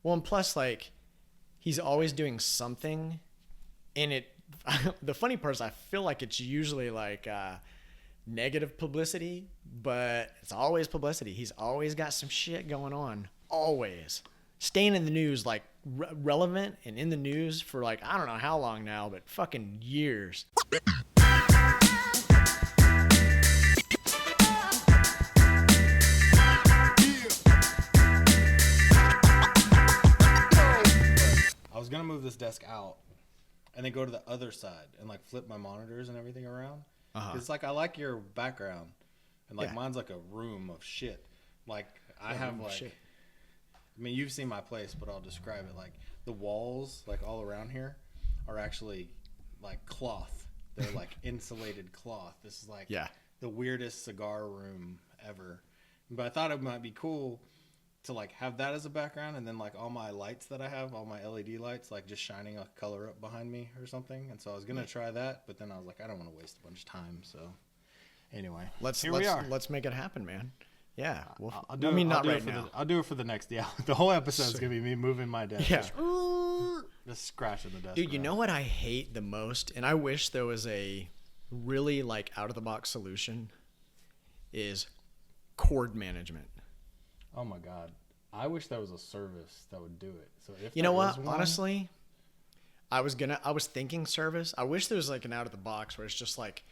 Well, and plus, like, he's always doing something, and the funny part is I feel like it's usually like negative publicity, but it's always publicity. He's always got some shit going on, always staying in the news, like relevant and in the news for like I don't know how long now, but fucking years. I was gonna move this desk out and then go to the other side and like flip my monitors and everything around. It's like I like your background, and like mine's like a room of shit. Like I have like, shit. I mean, you've seen my place, but I'll describe it. Like the walls, like all around here, are actually like cloth. They're like insulated cloth. This is like the weirdest cigar room ever. But I thought it might be cool to like have that as a background, and then like all my lights that I have, all my LED lights, like just shining a color up behind me or something. And so I was gonna try that, but then I was like, I don't want to waste a bunch of time. So anyway, let's make it happen, man. Yeah, well, I'll do it for the next. Yeah, the whole episode is gonna be me moving my desk. Yeah, just scratching the desk. Dude, you know what I hate the most, and I wish there was a really like out of the box solution, is cord management. Oh my God. I wish there was a service that would do it. So if you know what, honestly, I was thinking service. I wish there was like an out of the box where it's just like,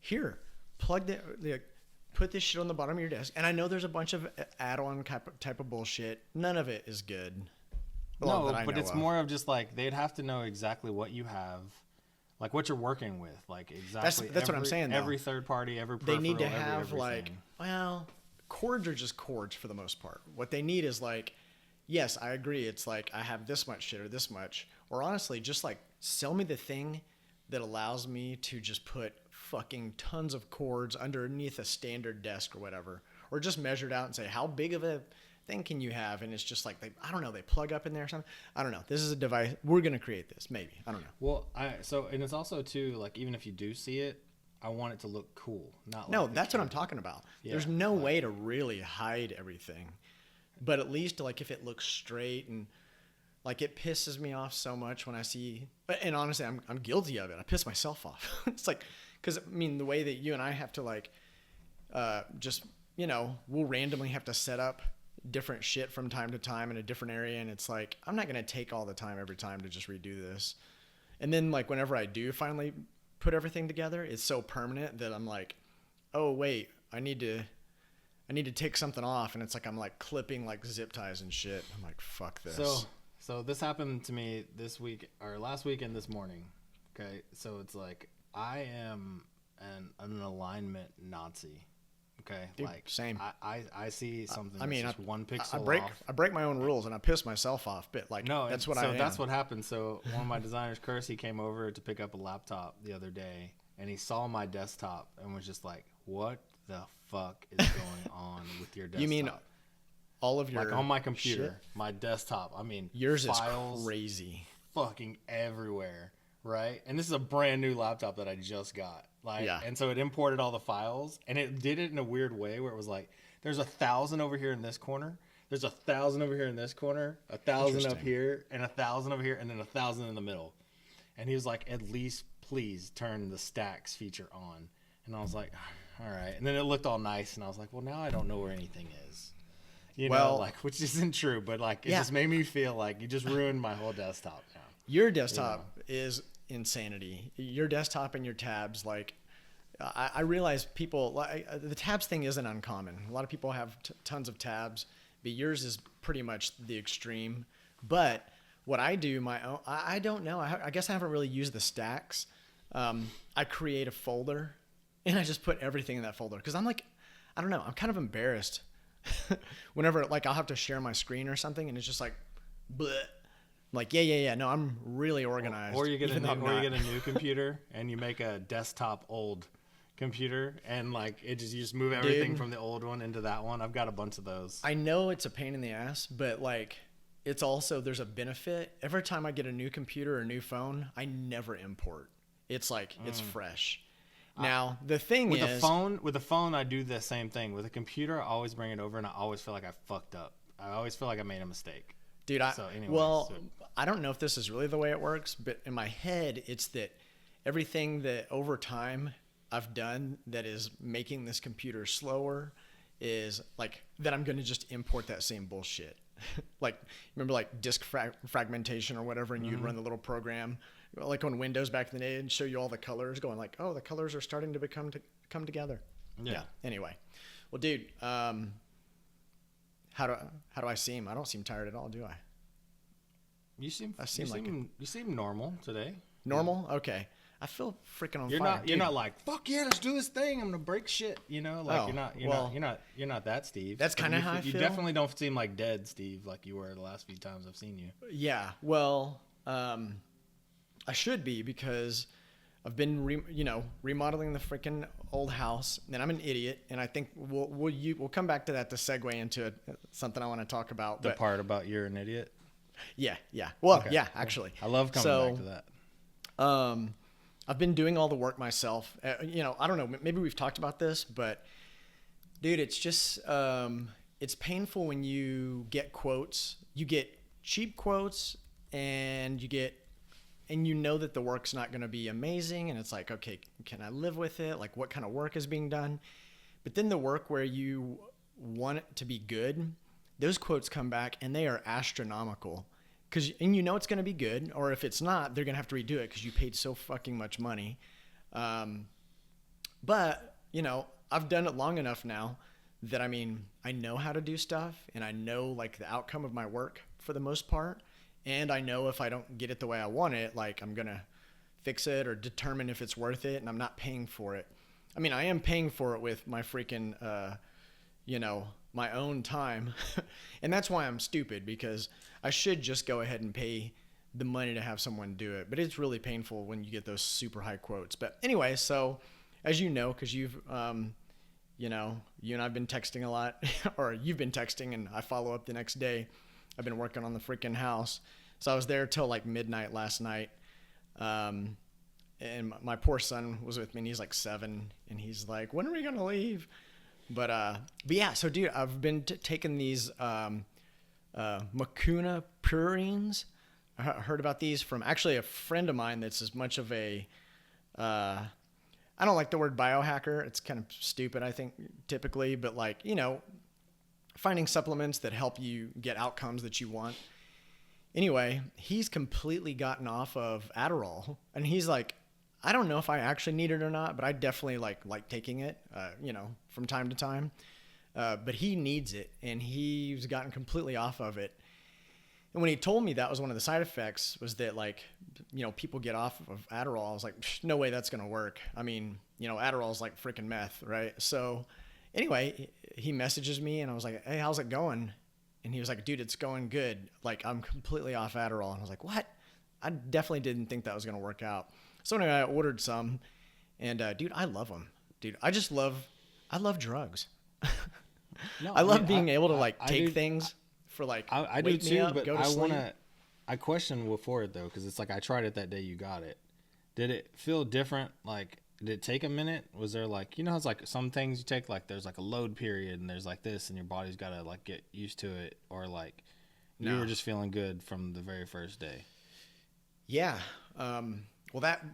here, put this shit on the bottom of your desk. And I know there's a bunch of add-on type of bullshit. None of it is good. No, but it's more of just like, they'd have to know exactly what you have, like what you're working with, like exactly. That's what I'm saying, though. Every third party, every peripheral, they need to have everything. like, well, cords are just cords for the most part. What they need is like, yes, I agree. It's like I have this much shit or this much, or honestly, just like sell me the thing that allows me to just put fucking tons of cords underneath a standard desk or whatever, or just measure it out and say, how big of a thing can you have? And it's just like, I don't know, they plug up in there or something. I don't know. This is a device. We're going to create this. Maybe. I don't know. Well, and it's also too, like, even if you do see it, I want it to look cool. That's what I'm talking about. Yeah, there's no way to really hide everything, but at least like if it looks straight, and like it pisses me off so much when I see, and honestly, I'm guilty of it. I piss myself off. It's like, cause I mean, the way that you and I have to like, just, you know, we'll randomly have to set up different shit from time to time in a different area. And it's like, I'm not going to take all the time every time to just redo this. And then like, whenever I do finally put everything together, it's so permanent that I'm like, oh wait, I need to take something off, and it's like I'm like clipping like zip ties and shit. I'm like, fuck this. So this happened to me this week or last week and this morning. Okay, so it's like I am an alignment Nazi. Okay, dude, like same. I see something. I mean, just one pixel off. I break my own rules and I piss myself off. But like, no, that's what I am. So that's what happened. So one of my designers, Curse, he came over to pick up a laptop the other day, and he saw my desktop and was just like, "What the fuck is going on with your desktop?" You mean all of your like on my computer, shit? My desktop? I mean, yours files is crazy, fucking everywhere, right? And this is a brand new laptop that I just got. Like, and so it imported all the files, and it did it in a weird way where it was like, there's 1,000 over here in this corner. There's 1,000 over here in this corner, 1,000 up here, and 1,000 over here, and then 1,000 in the middle. And he was like, at least please turn the stacks feature on. And I was like, all right. And then it looked all nice, and I was like, well, now I don't know where anything is. You know, like, which isn't true, but like, it just made me feel like you just ruined my whole desktop now. Your desktop is insanity. Your desktop and your tabs, like I realize people like the tabs thing isn't uncommon. A lot of people have tons of tabs, but yours is pretty much the extreme. But what I do, my own, I don't know. I guess I haven't really used the stacks. I create a folder and I just put everything in that folder because I'm like, I don't know. I'm kind of embarrassed whenever like I'll have to share my screen or something, and it's just like, bleh. Like, yeah. No, I'm really organized. Or you get a new computer and you make a desktop old computer, and like you just move everything from the old one into that one. I've got a bunch of those. I know it's a pain in the ass, but like it's also, there's a benefit. Every time I get a new computer or a new phone, I never import. It's like it's fresh. Now the thing with the phone, I do the same thing. With a computer, I always bring it over, and I always feel like I fucked up. I always feel like I made a mistake. Dude, I don't know if this is really the way it works, but in my head, it's that everything that over time I've done that is making this computer slower is like that I'm going to just import that same bullshit. Like, remember like disk fragmentation or whatever, and you'd run the little program like on Windows back in the day and show you all the colors going like, oh, the colors are starting to come together. Yeah. Anyway. Well, dude, how do I seem? I don't seem tired at all, do I? You seem normal today. Normal? Okay. I feel freaking on fire. You're not like, fuck yeah, let's do this thing. I'm gonna break shit. You know, like you're not that Steve. That's kind of how I feel. You definitely don't seem like dead Steve, like you were the last few times I've seen you. Yeah. Well, I should be, because I've been remodeling the freaking old house, and I'm an idiot, and I think we'll come back to that to segue into something I want to talk about. The part about you're an idiot. Yeah. Well, okay. Yeah, actually. I love coming back to that. I've been doing all the work myself. I don't know, maybe we've talked about this, but dude, it's just, it's painful when you get quotes, you get cheap quotes, and you know that the work's not going to be amazing. And it's like, okay, can I live with it? Like, what kind of work is being done? But then the work where you want it to be good, those quotes come back and they are astronomical. And you know it's going to be good, or if it's not, they're going to have to redo it because you paid so fucking much money. But, I've done it long enough now that, I know how to do stuff, and I know, like, the outcome of my work for the most part. And I know if I don't get it the way I want it, like, I'm going to fix it or determine if it's worth it, and I'm not paying for it. I am paying for it with my freaking, my own time. And that's why I'm stupid, because I should just go ahead and pay the money to have someone do it. But it's really painful when you get those super high quotes. But anyway, so as you know, because you've, you and I've been texting a lot, or you've been texting and I follow up the next day. I've been working on the freaking house. So I was there till like midnight last night. And my poor son was with me, and he's like 7, and he's like, when are we going to leave? But yeah, so dude, I've been taking these Mucuna purines. I heard about these from actually a friend of mine that's as much of a, I don't like the word biohacker. It's kind of stupid, I think, typically, but like, finding supplements that help you get outcomes that you want. Anyway, he's completely gotten off of Adderall, and he's like, I don't know if I actually need it or not, but I definitely like taking it, from time to time. But he needs it, and he's gotten completely off of it. And when he told me that was one of the side effects, was that like, people get off of Adderall, I was like, no way that's going to work. Adderall is like freaking meth, right? So anyway, he messages me, and I was like, hey, how's it going? And he was like, dude, it's going good. Like, I'm completely off Adderall. And I was like, what? I definitely didn't think that was going to work out. So anyway, I ordered some, and dude, I love them. Dude, I love drugs. I love being able to take things for like, I do too, up, but I question for it though, because it's like I tried it that day you got it. Did it feel different? Like, did it take a minute? Was there like, it's like some things you take, like there's like a load period, and there's like this, and your body's got to like get used to it, or like you were just feeling good from the very first day? Yeah. Well, that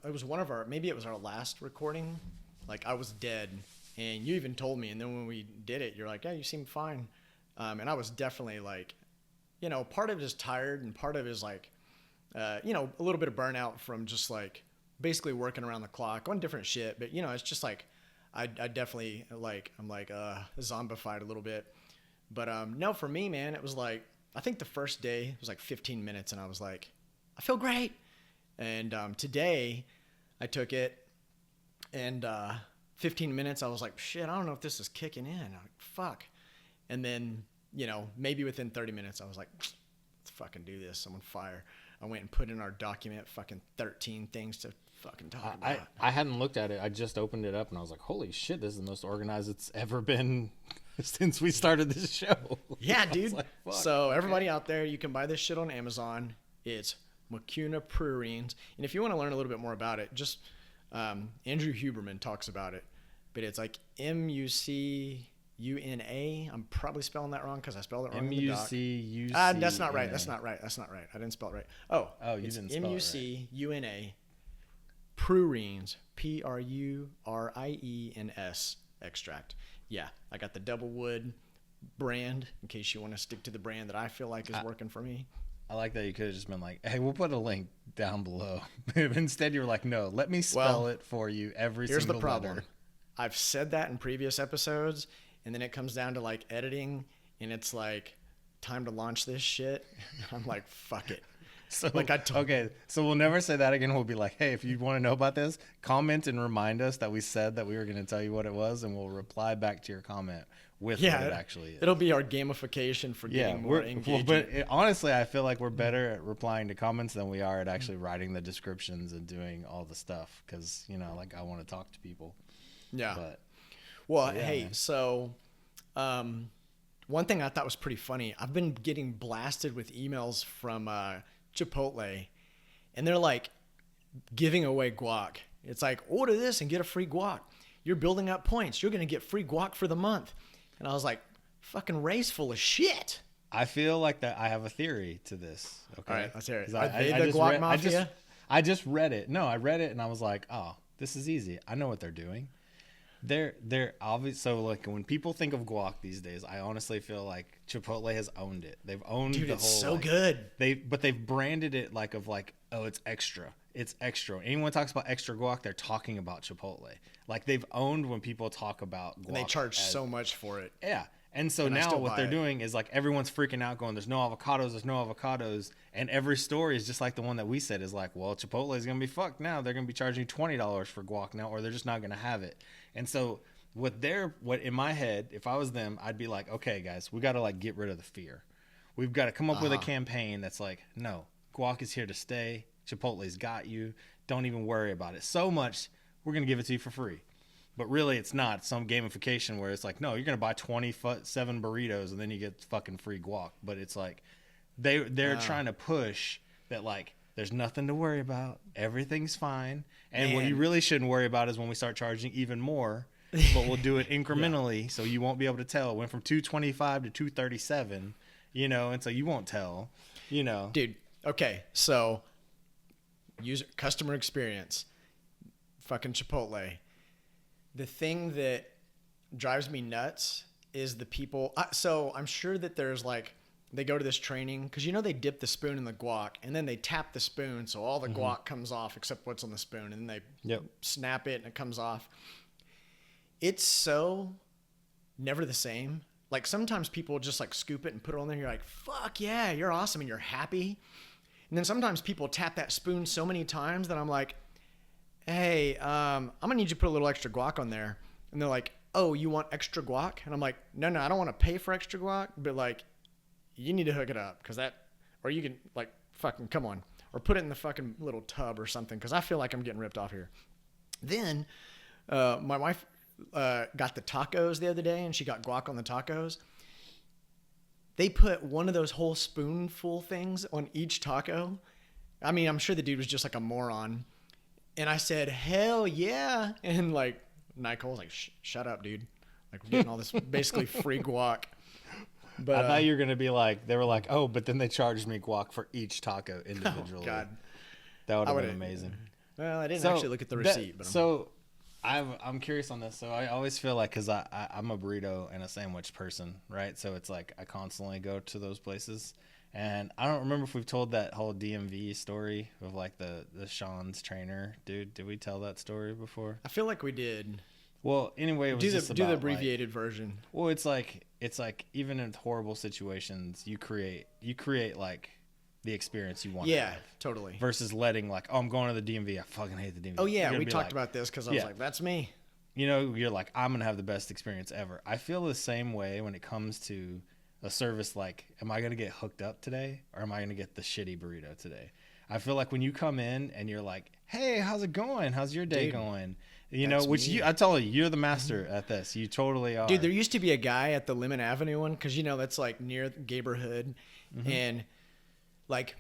it was maybe it was our last recording. Like, I was dead, and you even told me, and then when we did it, you're like, yeah, you seem fine. And I was definitely like, part of it is tired, and part of it is like, a little bit of burnout from just like basically working around the clock on different shit. But, it's just like, I definitely like, I'm like, zombified a little bit. But, no, for me, man, it was like, I think the first day was like 15 minutes, and I was like, I feel great. And today I took it, and 15 minutes, I was like, shit, I don't know if this is kicking in. I'm like, fuck. And then, maybe within 30 minutes, I was like, let's fucking do this. I'm on fire. I went and put in our document fucking 13 things to fucking talk about. I hadn't looked at it. I just opened it up, and I was like, holy shit, this is the most organized it's ever been since we started this show. Yeah, dude. Like, so everybody out there, you can buy this shit on Amazon. It's Mucuna purines. And if you want to learn a little bit more about it, just Andrew Huberman talks about it. But it's like Mucuna M-U-C-U-N-A. I'm probably spelling that wrong because I spelled it wrong in the doc. M-U-C-U-C-N-A. That's not right. That's not right. I didn't spell it right. Oh, you didn't spell it right. M-U-C-U-N-A. Prurines. P-R-U-R-I-E-N-S extract. Yeah, I got the double wood brand in case you want to stick to the brand that I feel like is working for me. I like that you could have just been like, hey, we'll put a link down below. Instead, you were like, no, let me spell it for you every single letter. Here's the problem. I've said that in previous episodes, and then it comes down to like editing, and it's like, time to launch this shit. I'm like, fuck it. So, okay, so we'll never say that again. We'll be like, hey, if you want to know about this, comment and remind us that we said that we were going to tell you what it was, and we'll reply back to your comment with what it actually is. It'll be our gamification for getting more engagement. But honestly, I feel like we're better at replying to comments than we are at actually writing the descriptions and doing all the stuff because, you know, like I want to talk to people. Yeah. But, hey, man. So one thing I thought was pretty funny, I've been getting blasted with emails from Chipotle, and they're like giving away guac. It's like, order this and get a free guac. You're building up points. You're going to get free guac for the month. And I was like, fucking Ray's full of shit. I feel like that I have a theory to this. Okay. All right, let's hear it. Are they the guac mafia? I just read it. No, I read it and I was like, oh, this is easy. I know what they're doing. They're obvious. So like when people think of guac these days, I honestly feel like Chipotle has owned it. They've owned the whole. It's so good. They've branded it oh, it's extra. It's extra. Anyone talks about extra guac, they're talking about Chipotle. Like they've owned when people talk about guac. And they charge so much for it. Yeah. And so now what they're doing is like everyone's freaking out going, there's no avocados. And every story is just like the one that we said is like, well, Chipotle is going to be fucked now. They're going to be charging you $20 for guac now, or they're just not going to have it. And so what in my head, if I was them, I'd be like, okay, guys, we got to like get rid of the fear. We've got to come up with a campaign that's like, no, guac is here to stay. Chipotle's got you. Don't even worry about it. So much, we're going to give it to you for free. But really, it's not. It's some gamification where it's like, no, you're going to buy 27 burritos and then you get fucking free guac. But it's like they're trying to push that like there's nothing to worry about. Everything's fine. And what you really shouldn't worry about is when we start charging even more. But we'll do it incrementally so you won't be able to tell. It went from $225 to $237, you know, and so you won't tell, you know. Dude, okay, so customer experience, fucking Chipotle. The thing that drives me nuts is the people. So I'm sure that there's like, they go to this training because, you know, they dip the spoon in the guac and then they tap the spoon. So all the guac comes off except what's on the spoon. And then they snap it and it comes off. It's so never the same. Like sometimes people just like scoop it and put it on there. And you're like, fuck yeah, you're awesome. And you're happy. And then sometimes people tap that spoon so many times that I'm like, hey, I'm going to need you to put a little extra guac on there. And they're like, oh, you want extra guac? And I'm like, no, I don't want to pay for extra guac, but like, you need to hook it up or you can like, fucking come on, or put it in the fucking little tub or something. Cause I feel like I'm getting ripped off here. Then, my wife, got the tacos the other day and she got guac on the tacos. They put one of those whole spoonful things on each taco. I mean, I'm sure the dude was just like a moron. And I said, hell yeah. And like, Nicole's like, shut up, dude. Like, we're getting all this basically free guac. But I thought you were going to be like, they were like, oh, but then they charged me guac for each taco individually. Oh, God. That would have been amazing. Well, I didn't actually look at the receipt. I'm curious on this. So I always feel like, because I'm a burrito and a sandwich person, right? So it's like I constantly go to those places. And I don't remember if we've told that whole DMV story of like the Sean's trainer dude. Did we tell that story before? I feel like we did. Well, anyway, it was just do the abbreviated version. Well, it's like even in horrible situations, you create like the experience you want. Yeah, totally. Versus letting like, oh, I'm going to the DMV. I fucking hate the DMV. Oh yeah, we talked about this because I was like, that's me. You know, you're like, I'm gonna have the best experience ever. I feel the same way when it comes to a service like, am I going to get hooked up today or am I going to get the shitty burrito today? I feel like when you come in and you're like, hey, how's it going? How's your day going? You know, which I tell you, you're the master at this. You totally are. Dude, there used to be a guy at the Lemon Avenue one because, you know, that's like near Gayborhood. And like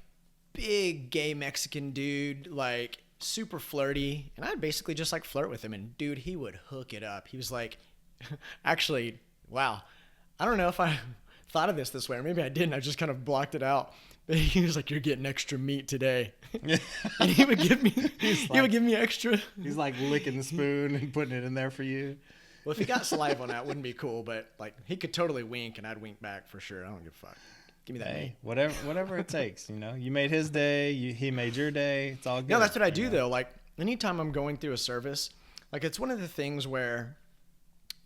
big gay Mexican dude, like super flirty. And I'd basically just like flirt with him. And dude, he would hook it up. He was like, actually, Wow. I don't know if I thought of this way, or maybe I didn't. I just kind of blocked it out. But he was like, "You're getting extra meat today," and he would give me extra. He's like licking the spoon and putting it in there for you. Well, if he got saliva on that, it wouldn't be cool. But like, he could totally wink, and I'd wink back for sure. I don't give a fuck. Give me that meat. Whatever it takes. You made his day. He made your day. It's all good. No, that's what I do though. Like anytime I'm going through a service, like it's one of the things where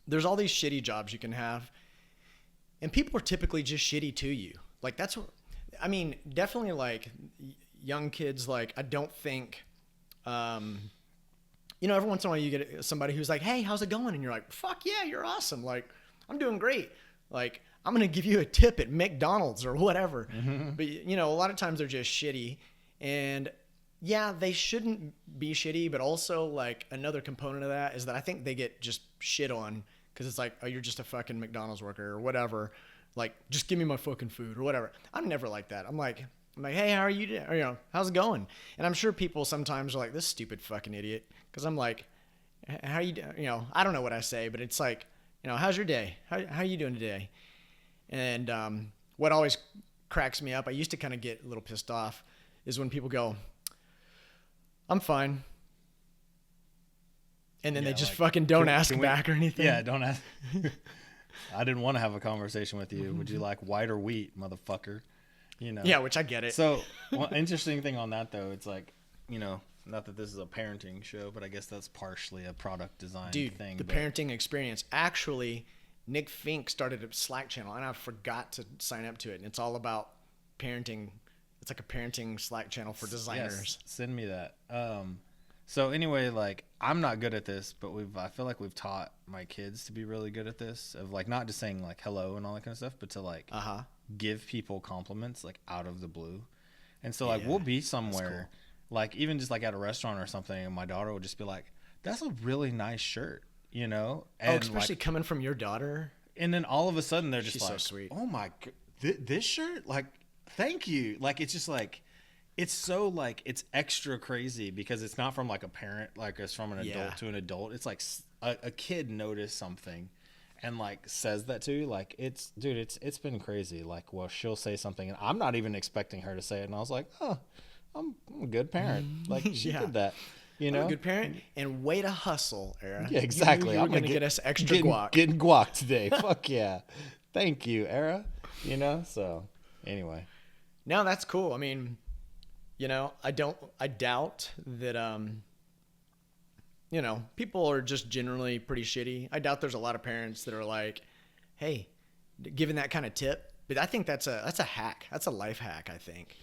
there's all these shitty jobs you can have, and people are typically just shitty to you. Like that's what. I mean, definitely like young kids, like I don't think, every once in a while you get somebody who's like, "Hey, how's it going?" And you're like, "Fuck yeah, you're awesome. Like, I'm doing great. Like, I'm going to give you a tip at McDonald's or whatever." Mm-hmm. But, a lot of times they're just shitty. And yeah, they shouldn't be shitty. But also like another component of that is that I think they get just shit on because it's like, "Oh, you're just a fucking McDonald's worker or whatever. Like, just give me my fucking food or whatever." I'm never like that. I'm like, "Hey, how are you doing? Or, how's it going?" And I'm sure people sometimes are like, "This stupid fucking idiot." Because I'm like, "How you doing?" I don't know what I say, but it's like, "How's your day? How are you doing today?" And what always cracks me up, I used to kind of get a little pissed off, is when people go, "I'm fine." And then they just fucking don't ask back or anything. Yeah, don't ask. I didn't want to have a conversation with you. Would you like white or wheat, motherfucker? Yeah, which I get it. So, interesting thing on that though, it's like, not that this is a parenting show, but I guess that's partially a product design thing. The parenting experience. Actually, Nick Fink started a Slack channel, and I forgot to sign up to it. And it's all about parenting. It's like a parenting Slack channel for designers. Yes, send me that. So anyway, like I'm not good at this, but I feel like we've taught my kids to be really good at this, of like not just saying like hello and all that kind of stuff, but to like give people compliments like out of the blue. And so like we'll be somewhere, like even just like at a restaurant or something, and my daughter will just be like, "That's a really nice shirt," And especially like, coming from your daughter. And then all of a sudden they're just She's like, so sweet. "Oh my, this shirt, like, thank you." Like it's just like. It's so like it's extra crazy because it's not from like a parent, like it's from an adult to an adult. It's like a kid noticed something and like says that to you. Like it's been crazy. Like, well, she'll say something and I'm not even expecting her to say it. And I was like, "Oh, I'm a good parent." Like she did that, I'm a good parent and way to hustle, Era. Yeah, exactly. I'm going to get us extra guac. Getting guac today. Fuck yeah. Thank you, Era. So anyway. No, that's cool. I mean, I doubt that, people are just generally pretty shitty. I doubt there's a lot of parents that are like, "Hey, giving that kind of tip." But I think that's a hack. That's a life hack, I think.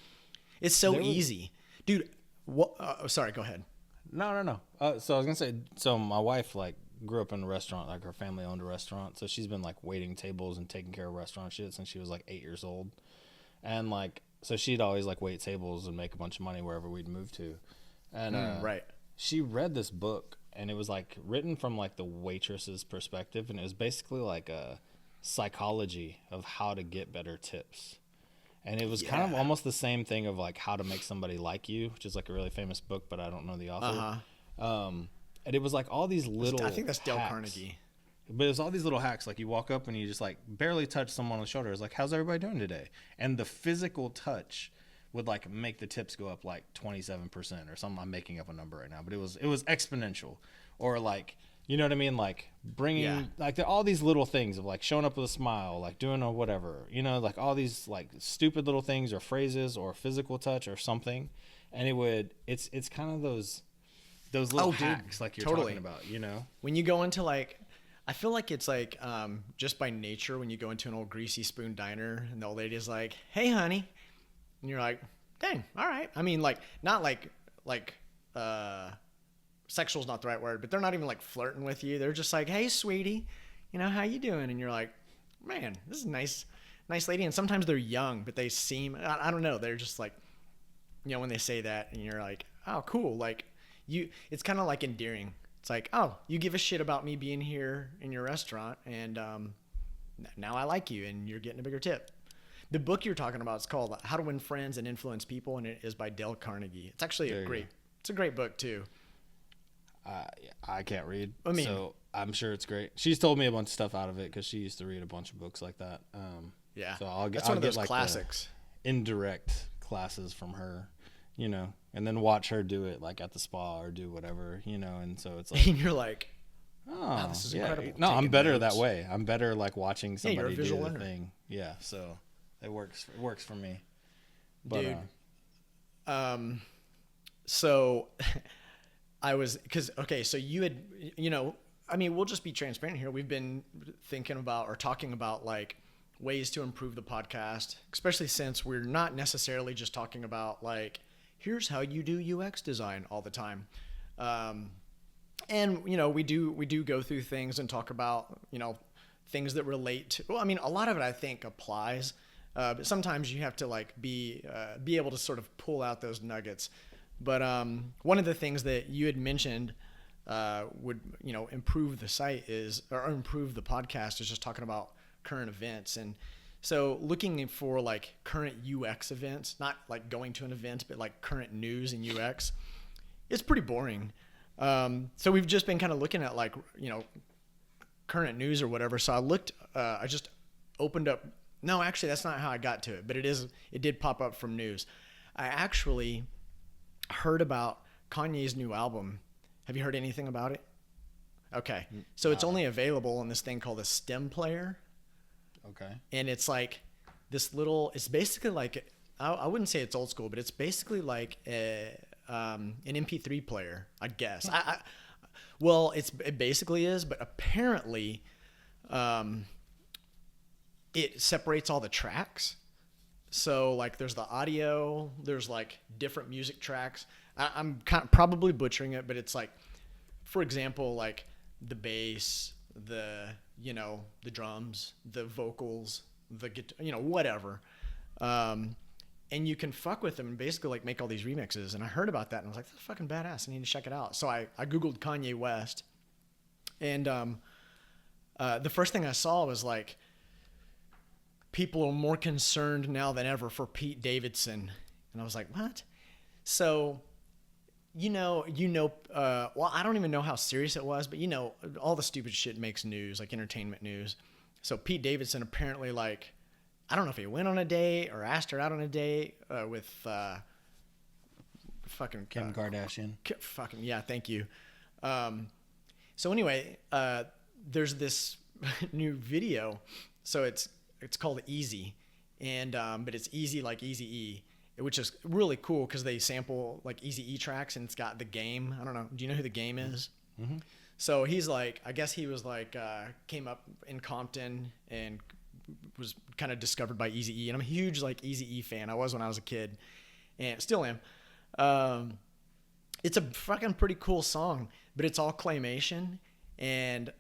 It's so easy. Dude, sorry, go ahead. No. So I was going to say, so my wife like grew up in a restaurant, like her family owned a restaurant. So she's been like waiting tables and taking care of restaurant shit since she was like 8 years old. And like, so she'd always like wait tables and make a bunch of money wherever we'd move to. And right. She read this book and it was like written from like the waitress's perspective. And it was basically like a psychology of how to get better tips. And it was kind of almost the same thing of like how to make somebody like you, which is like a really famous book, but I don't know the author. And it was like all these little I think that's Dale hacks. Carnegie. But it's all these little hacks. Like you walk up and you just like barely touch someone on the shoulder. It's like, "How's everybody doing today?" And the physical touch would like make the tips go up like 27% or something. I'm making up a number right now, but it was exponential. Or like, you know what I mean? Like bringing like all these little things of like showing up with a smile, like doing a whatever, like all these like stupid little things or phrases or physical touch or something. And it's kind of those little hacks like you're talking about, When you go into like, I feel like it's like just by nature when you go into an old greasy spoon diner and the old lady is like, "Hey, honey," and you're like, "Dang, all right." I mean, like not like sexual's not the right word, but they're not even like flirting with you. They're just like, "Hey, sweetie, how you doing?" And you're like, "Man, this is a nice lady." And sometimes they're young, but they seem, I don't know, they're just like, when they say that, and you're like, "Oh, cool." Like it's kind of like endearing. It's like, "Oh, you give a shit about me being here in your restaurant, and now I like you, and you're getting a bigger tip." The book you're talking about is called How to Win Friends and Influence People, and it is by Dale Carnegie. It's actually it's a great book too. I can't read. I mean, so I'm sure it's great. She's told me a bunch of stuff out of it because she used to read a bunch of books like that. Yeah. So I'll That's I'll one of get those like classics. Indirect classes from her, you know, and then watch her do it like at the spa or do whatever, you know, and so it's like, And you're like, oh, wow, this is incredible. No, I'm better notes. that way. I'm better like watching somebody you're a visual do the learner. thing. Yeah, so it works for me. But, Dude. So I was, so you had, I mean, we'll just be transparent here. We've been thinking about or talking about like ways to improve the podcast, especially since we're not necessarily just talking about like, here's how you do UX design all the time. And, we do go through things and talk about, things that relate to, well, I mean, a lot of it I think applies, but sometimes you have to like be able to sort of pull out those nuggets. But one of the things that you had mentioned would improve the site or improve the podcast is just talking about current events. And so looking for like current UX events, not like going to an event, but like current news and UX, it's pretty boring. So we've just been kind of looking at like current news or whatever. So I just opened up. No, actually, that's not how I got to it, but it did pop up from news. I actually heard about Kanye's new album. Have you heard anything about it? Okay. So it's only available on this thing called a stem player. Okay. And it's like it's basically like, I wouldn't say it's old school, but it's basically like an MP3 player, I guess. Well, it basically is, but apparently it separates all the tracks. So like there's the audio, there's like different music tracks. I'm probably butchering it, but it's like, for example, like the bass, the drums, the vocals, the guitar, whatever. And you can fuck with them and basically like make all these remixes. And I heard about that and I was like, that's fucking badass. I need to check it out. So I Googled Kanye West, and the first thing I saw was like, people are more concerned now than ever for Pete Davidson. And I was like, what? So, well, I don't even know how serious it was, but all the stupid shit makes news, like entertainment news. So Pete Davidson apparently like, I don't know if he went on a date or asked her out on a date with fucking Kim Kardashian. Fucking yeah, thank you. So anyway, there's this new video. So it's called Easy, and but it's Easy like Eazy-E, which is really cool because they sample like Eazy-E tracks, and it's got The Game. I don't know. Do you know who The Game is? Mm-hmm. So he's like, I guess he was like, came up in Compton and was kind of discovered by Eazy-E, and I'm a huge like Eazy-E fan. I was when I was a kid, and still am. It's a fucking pretty cool song, but it's all claymation, and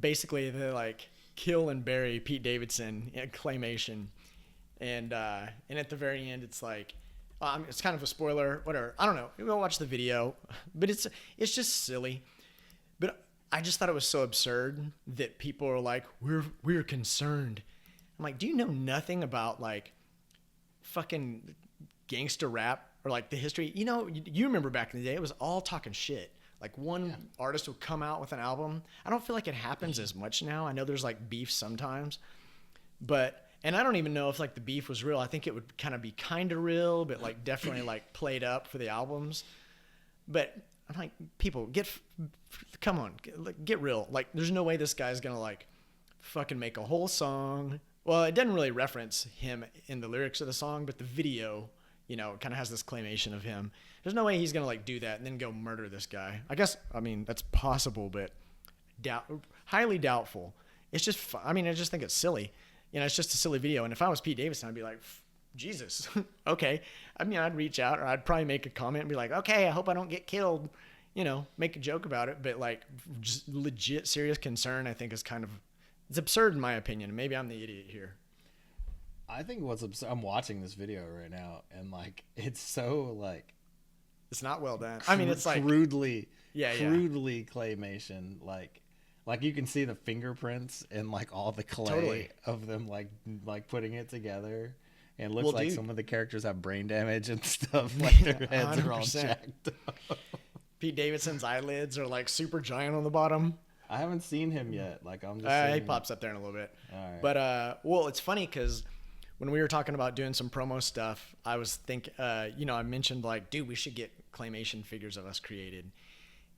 basically they like kill and bury Pete Davidson in claymation, and at the very end it's like, it's kind of a spoiler, whatever, I don't know, we'll watch the video, but it's just silly. But I just thought it was so absurd that people are like, we're concerned. I'm like, do you know nothing about like fucking gangster rap or like the history? You remember back in the day, it was all talking shit. Like one artist would come out with an album. I don't feel like it happens as much now. I know there's like beef sometimes, and I don't even know if like the beef was real. I think it would kind of be kind of real, but like definitely like played up for the albums. But I'm like, people come on, get real. Like there's no way this guy's going to like fucking make a whole song. Well, it doesn't really reference him in the lyrics of the song, but the video, it kind of has this claymation of him. There's no way he's going to like do that and then go murder this guy. I guess, I mean, that's possible, but highly doubtful. It's just, I just think it's silly. It's just a silly video. And if I was Pete Davidson, I'd be like, Jesus, okay. I'd reach out, or I'd probably make a comment and be like, okay, I hope I don't get killed, make a joke about it. But like just legit serious concern, I think is it's absurd in my opinion. Maybe I'm the idiot here. I think what's absurd, I'm watching this video right now, and like, it's so like, it's not well done. It's like crudely claymation. Like you can see the fingerprints and like all the clay of them, like putting it together. And it looks like some of the characters have brain damage and stuff. Like their heads 100%. Are all jacked up. Pete Davidson's eyelids are like super giant on the bottom. I haven't seen him yet. Like I'm just he pops up there in a little bit. All right. But well, it's funny because when we were talking about doing some promo stuff, I was thinking, I mentioned like, dude, we should get Claymation figures of us created.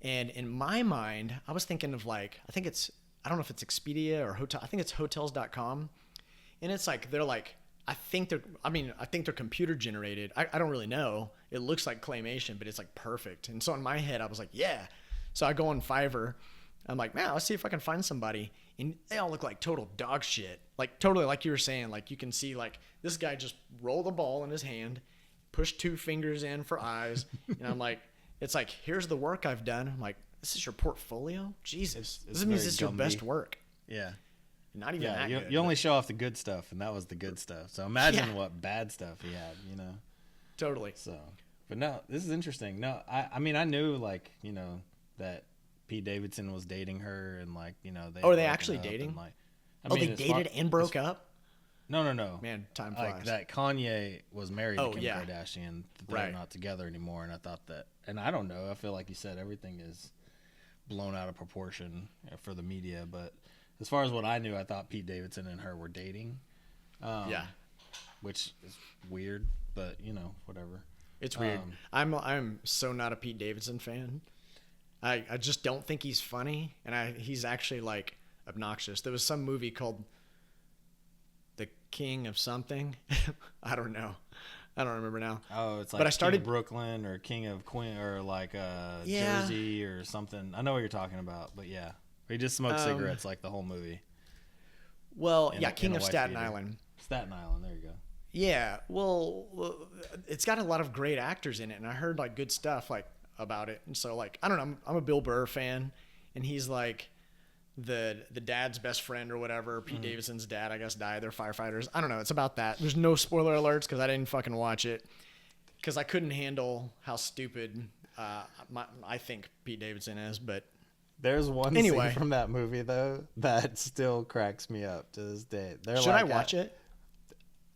And in my mind, I was thinking of like, I don't know if it's Expedia or Hotel. I think it's hotels.com. And it's like, I think they're computer generated. I don't really know. It looks like Claymation, but it's like perfect. And so in my head, I was like, yeah. So I go on Fiverr. I'm like, man, let's see if I can find somebody. And they all look like total dog shit. Like totally like you were saying, like you can see like this guy just roll the ball in his hand, push 2 fingers in for eyes. And I'm like, it's like, here's the work I've done. I'm like, this is your portfolio? Jesus. This means this is your best work. Yeah. Not even that good. You only show off the good stuff, and that was the good stuff. So imagine what bad stuff he had, Totally. So, but no, this is interesting. No, I mean, I knew like, that Pete Davidson was dating her and like, are they actually dating? Like, they dated and broke up? No. Man, time flies. Like that Kanye was married to Kim Kardashian. They're not together anymore. And I thought that, and I don't know, I feel like you said everything is blown out of proportion for the media. But as far as what I knew, I thought Pete Davidson and her were dating. Which is weird, but whatever. It's weird. I'm so not a Pete Davidson fan. I just don't think he's funny, and he's actually like obnoxious. There was some movie called The King of something. I don't know. I don't remember now. Oh, it's like but I started King of Brooklyn or King of Queen or like Jersey or something. I know what you're talking about, but yeah, he just smoked cigarettes like the whole movie. Well, King of Staten Island. Staten Island, there you go. Yeah, well, it's got a lot of great actors in it, and I heard like good stuff like about it. And so like, I don't know, I'm a Bill Burr fan, and he's like the dad's best friend or whatever. Pete Davidson's dad, I guess, died. They're firefighters. I don't know. It's about that. There's no spoiler alerts because I didn't fucking watch it because I couldn't handle how stupid I think Pete Davidson is. But there's one scene from that movie though that still cracks me up to this day. Should I watch it?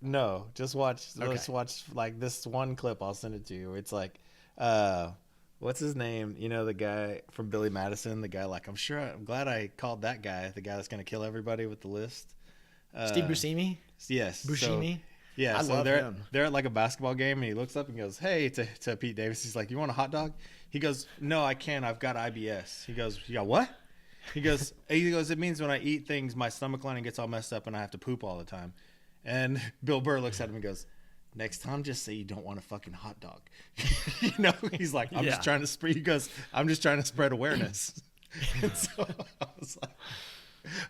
No, just watch. Okay. Let's watch like this one clip. I'll send it to you. It's like, what's his name? The guy from Billy Madison. The guy like, I'm glad I called that guy. The guy that's gonna kill everybody with the list. Steve Buscemi. Yes. Buscemi. Yeah. I love him. They're at like a basketball game, and he looks up and goes, "Hey," to Pete Davis. He's like, "You want a hot dog?" He goes, "No, I can't. I've got IBS." He goes, "You got what?" He goes, "It means when I eat things, my stomach lining gets all messed up, and I have to poop all the time." And Bill Burr looks at him and goes, "Next time, just say you don't want a fucking hot dog." He's like, I'm just trying to spread. He goes, "I'm just trying to spread awareness." And so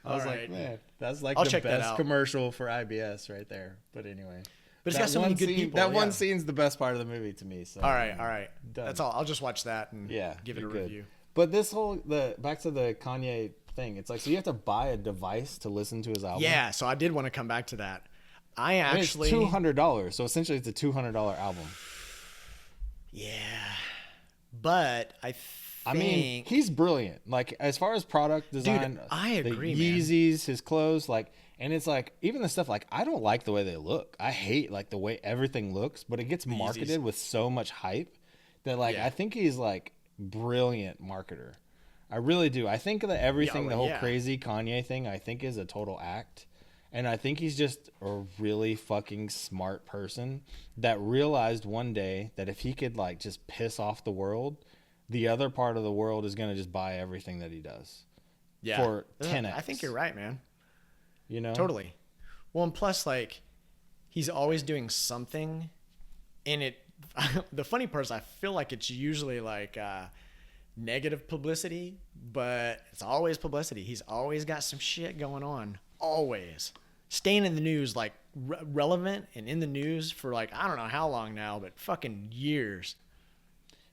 I was like, man, that's like the best commercial for IBS right there. But anyway, but it's got so many good people. That one scene's the best part of the movie to me. So all right, done. That's all. I'll just watch that and give it a review. But this back to the Kanye thing. It's like, so you have to buy a device to listen to his album. Yeah, so I did want to come back to that. It's $200, so essentially it's a $200 album. Yeah, but I mean, he's brilliant. Like as far as product design, dude, I agree. The Yeezys, his clothes, like, and it's like even the stuff like I don't like the way they look. I hate like the way everything looks, but it gets marketed with so much hype that like I think he's like brilliant marketer. I really do. I think that everything, the whole crazy Kanye thing, I think is a total act. And I think he's just a really fucking smart person that realized one day that if he could like just piss off the world, the other part of the world is going to just buy everything that he does. Yeah. For 10x. I think you're right, man. Totally. Well, and plus like he's always doing something, and the funny part is I feel like it's usually like negative publicity, but it's always publicity. He's always got some shit going on. Always. Staying in the news, like relevant and in the news for like, I don't know how long now, but fucking years.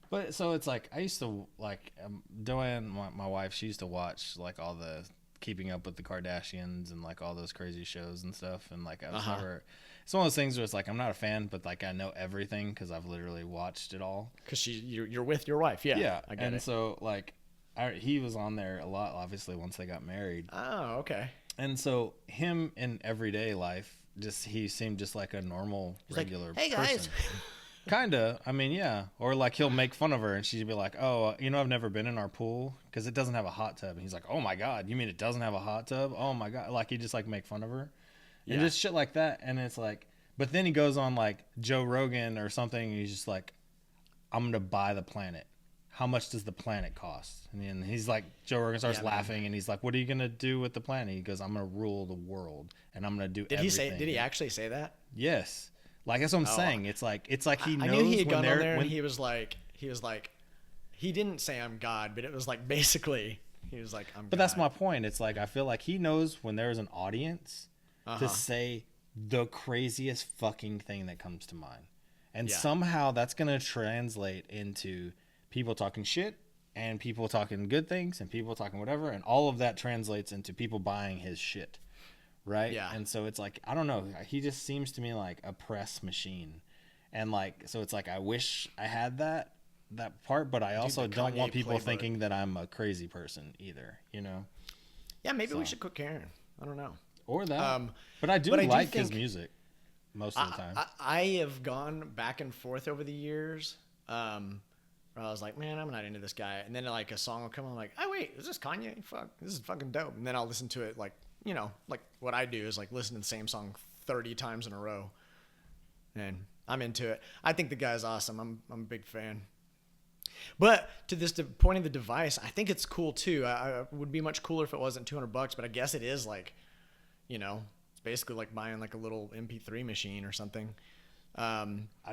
But so it's like, I used to like, Joanne, my wife, she used to watch like all the Keeping Up with the Kardashians and like all those crazy shows and stuff. And like, I was never, it's one of those things where it's like, I'm not a fan, but like I know everything because I've literally watched it all. Because you're with your wife. Yeah. I get it. So like, he was on there a lot, obviously, once they got married. Oh, okay. And so him in everyday life, he seemed just like a normal, regular person. Hey guys. Kinda. I mean, yeah. Or like he'll make fun of her and she'd be like, "Oh, I've never been in our pool because it doesn't have a hot tub." And he's like, "Oh my god, you mean it doesn't have a hot tub? Oh my god!" Like he just like make fun of her, and just shit like that. And it's like, but then he goes on like Joe Rogan or something. And he's just like, "I'm gonna buy the planet. How much does the planet cost?" And then he's like, Joe Rogan starts laughing, and he's like, "What are you gonna do with the planet?" He goes, "I'm gonna rule the world, and I'm gonna do everything." Did he actually say that? Yes. Like that's what I'm saying. It's like he knows. I knew he had gone on there and he was like, he didn't say I'm God, but it was like basically he was like I'm. But God. That's my point. It's like I feel like he knows when there's an audience to say the craziest fucking thing that comes to mind, and somehow that's gonna translate into people talking shit and people talking good things and people talking whatever, and all of that translates into people buying his shit. Right. Yeah. And so it's like, I don't know. He just seems to me like a press machine. And like, so it's like, I wish I had that part, but I also don't want people thinking that I'm a crazy person either, you know? Yeah. Maybe we should quit caring. I don't know. Or that. But I do like his music most of the time. I have gone back and forth over the years. Where I was like, man, I'm not into this guy. And then like a song will come on, I'm like, oh wait, is this Kanye? Fuck, this is fucking dope. And then I'll listen to it like, you know, like what I do is like listen to the same song 30 times in a row, and I'm into it. I think the guy's awesome. I'm a big fan. But to this point of the device, I think it's cool too. I would be much cooler if it wasn't $200, but I guess it is like, you know, it's basically like buying like a little MP3 machine or something. I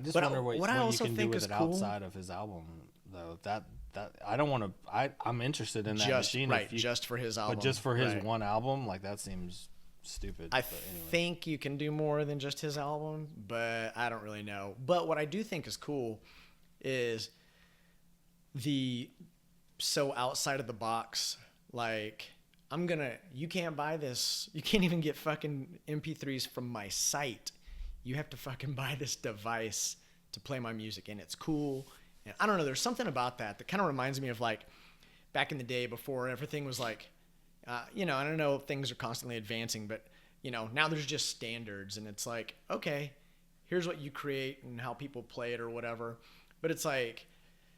just wonder what you can do with it outside of his album, though. That I don't want to. I'm interested in that machine, right? Just for his album, but just for his one album, like that seems stupid. I think you can do more than just his album, but I don't really know. But what I do think is cool is the so outside of the box. Like you can't buy this. You can't even get fucking MP3s from my site. You have to fucking buy this device to play my music, and it's cool. And I don't know. There's something about that kind of reminds me of like back in the day before everything was like, you know, I don't know if things are constantly advancing, but you know, now there's just standards, and it's like, okay, here's what you create and how people play it or whatever. But it's like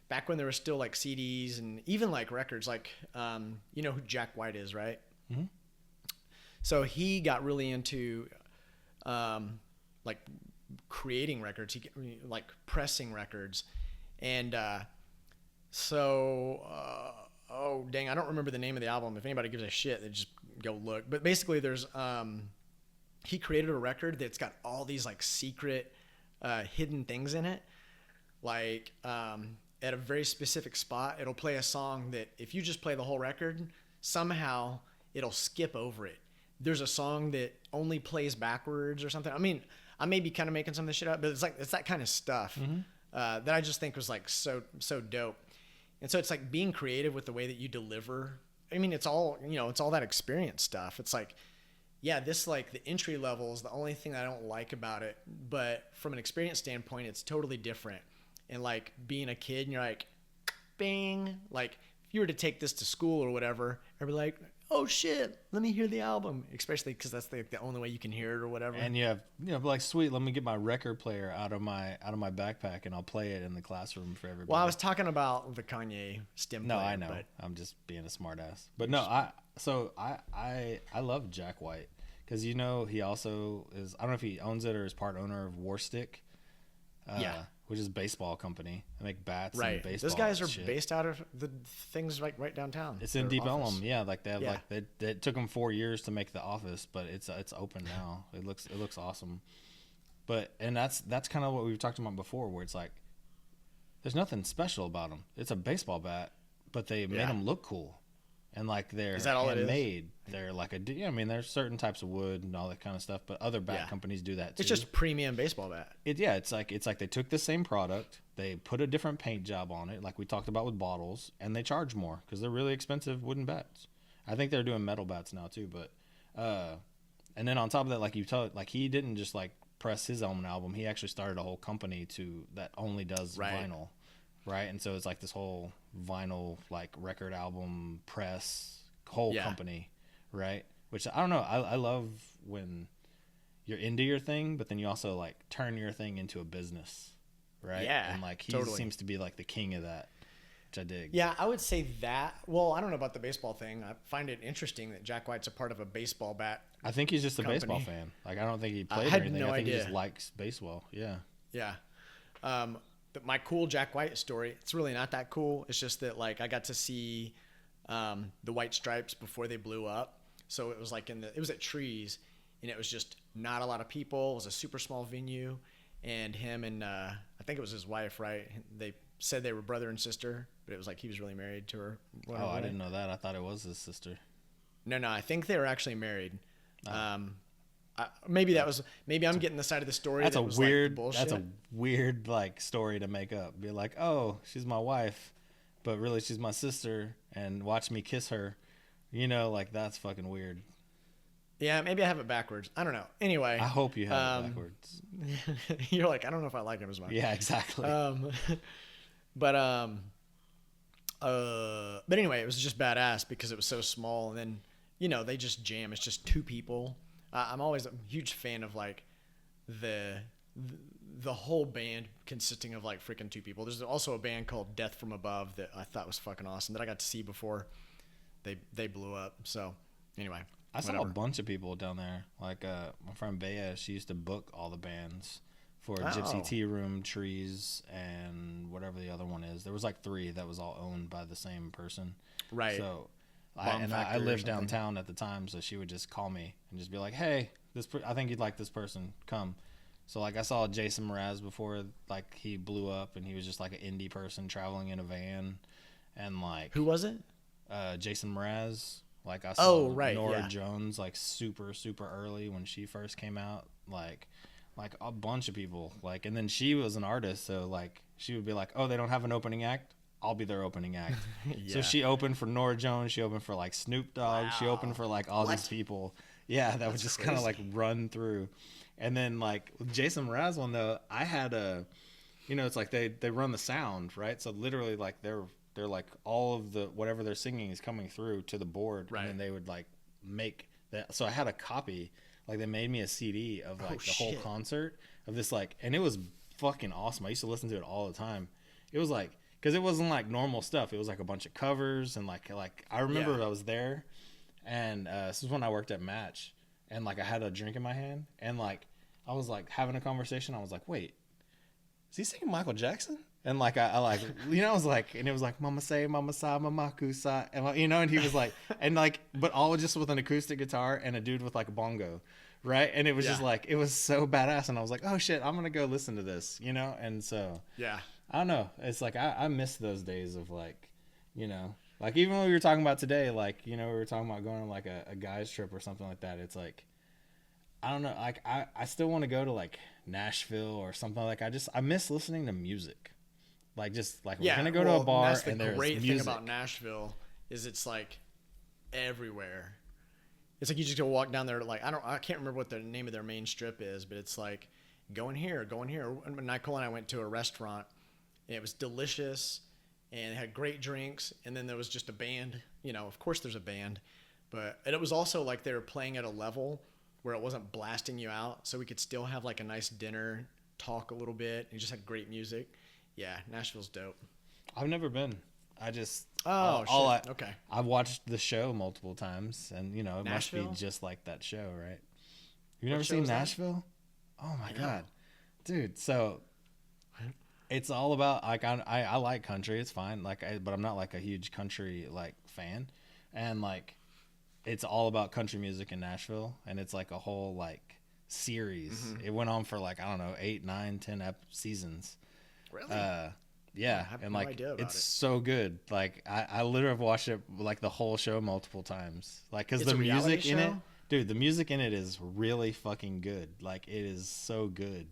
back when there was still like CDs and even like records, like, you know who Jack White is, right? Mm-hmm. So he got really into, like creating records, like pressing records. And oh dang, I don't remember the name of the album. If anybody gives a shit, then just go look. But basically there's he created a record that's got all these like secret hidden things in it. Like at a very specific spot, it'll play a song that if you just play the whole record, somehow it'll skip over it. There's a song that only plays backwards or something. I mean, I may be kind of making some of this shit up, but it's that kind of stuff. Mm-hmm. That I just think was like so dope. And so it's like being creative with the way that you deliver. I mean, it's all, you know, it's all that experience stuff. It's like, yeah, this like the entry level is the only thing I don't like about it. But from an experience standpoint, it's totally different. And like being a kid and you're like, bing, like if you were to take this to school or whatever, I'd be like, oh shit, let me hear the album, especially because that's the only way you can hear it or whatever. And you have, you know, like, sweet, let me get my record player out of my backpack and I'll play it in the classroom for everybody. Well, I was talking about the Kanye stem player. No, I know. But I'm just being a smartass. But no, I love Jack White because, you know, he also is, I don't know if he owns it or is part owner of Warstick. Yeah. Which is a baseball company. They make bats and baseball. Those guys are based out of the things like right downtown. It's in Deep Ellum. Yeah, like they have it took them 4 years to make the office, but it's open now. It looks awesome. But and that's kind of what we were talking about before, where it's like there's nothing special about them. It's a baseball bat, but they made them look cool. And like they're handmade. They're like I mean, there's certain types of wood and all that kind of stuff, but other bat companies do that too. It's just a premium baseball bat. It's like they took the same product, they put a different paint job on it, like we talked about with bottles, and they charge more because they're really expensive wooden bats. I think they're doing metal bats now too, but and then on top of that, like you told, like he didn't just like press his own album. He actually started a whole company that only does vinyl. Right, and so it's like this whole vinyl, like record album press whole company, right? Which I don't know. I love when you're into your thing, but then you also like turn your thing into a business, right? Yeah, And like he totally. seems to be like the king of that, which I dig. Yeah, I would say that. Well, I don't know about the baseball thing. I find it interesting that Jack White's a part of a baseball bat. I think he's just a company. baseball fan. Like I don't think he played I or had anything. no I think idea. he just likes baseball. Yeah. Yeah. But my cool Jack White story, it's really not that cool. It's just that like I got to see the White Stripes before they blew up. So it was like it was at Trees, and it was just not a lot of people. It was a super small venue, and him and I think it was his wife, right? They said they were brother and sister, but it was like he was really married to her. Oh, I didn't know that. I thought it was his sister. No, I think they were actually married. Oh. Maybe I'm getting the side of the story. That's that a was weird. Like that's a weird like story to make up. Be like, oh, she's my wife, but really she's my sister, and watch me kiss her. You know, like that's fucking weird. Yeah, maybe I have it backwards. I don't know. Anyway, I hope you have it backwards. You're like, I don't know if I like him as much. Yeah, exactly. But anyway, it was just badass because it was so small, and then they just jam. It's just two people. I'm always a huge fan of like the whole band consisting of like freaking two people. There's also a band called Death from Above that I thought was fucking awesome that I got to see before they blew up. So anyway, I saw a bunch of people down there. Like my friend Bea, she used to book all the bands for Gypsy Tea Room, Trees, and whatever the other one is. There was like 3 that was all owned by the same person. Right. So I lived downtown at the time, so she would just call me and just be like, "Hey, I think you'd like this person. Come." So like I saw Jason Mraz before, like he blew up, and he was just like an indie person traveling in a van, and like who was it? Jason Mraz. Like I saw Nora yeah. Jones like super early when she first came out, like a bunch of people, like, and then she was an artist, so like she would be like, "Oh, they don't have an opening act, I'll be their opening act." Yeah. So she opened for Nora Jones, she opened for like Snoop Dogg. Wow. She opened for like all these people. Yeah, that would just kind of like run through. And then like with Jason Mraz one though, I had it's like they run the sound, right? So literally like they're like all of the whatever they're singing is coming through to the board, right. And then they would like make that. So I had a copy, like they made me a CD of like the whole concert of this, like, and it was fucking awesome. I used to listen to it all the time. It was like, because it wasn't like normal stuff. It was like a bunch of covers and like I remember I was there, and this is when I worked at Match, and like I had a drink in my hand, and like I was like having a conversation. I was like, wait, is he singing Michael Jackson? And like I like I was like, and it was like mama say mama sa mama kusa, and and he was like, and like, but all just with an acoustic guitar and a dude with like a bongo, right? And it was just like, it was so badass, and I was like, oh shit, I'm gonna go listen to this, and so I don't know, it's like I miss those days of like, like even when we were talking about today, like we were talking about going on like a guy's trip or something like that. It's like, I don't know, like I still want to go to like Nashville or something. Like I miss listening to music. Like just like we're gonna go to a bar, that's the and there's great music. thing about Nashville is it's like everywhere. It's like you just go walk down there. Like I can't remember what the name of their main strip is, but it's like going here. And Nicole and I went to a restaurant, and it was delicious, and it had great drinks. And then there was just a band. Of course there's a band, and it was also like they were playing at a level where it wasn't blasting you out, so we could still have like a nice dinner, talk a little bit. You just had great music. Yeah, Nashville's dope. I've never been. I just okay. I've watched the show multiple times, and it Nashville? must be just like that show, right? You've never seen Nashville? Oh my god, dude! So it's all about like I like country. It's fine, but I'm not like a huge country like fan, and like it's all about country music in Nashville, and it's like a whole like series. Mm-hmm. It went on for like I don't know 8, 9, 10 seasons. Really? Yeah, I have and no like idea about it's it. so good. Like I literally have watched it like the whole show multiple times. Like because the music in it, dude, the music in it is really fucking good. Like it is so good,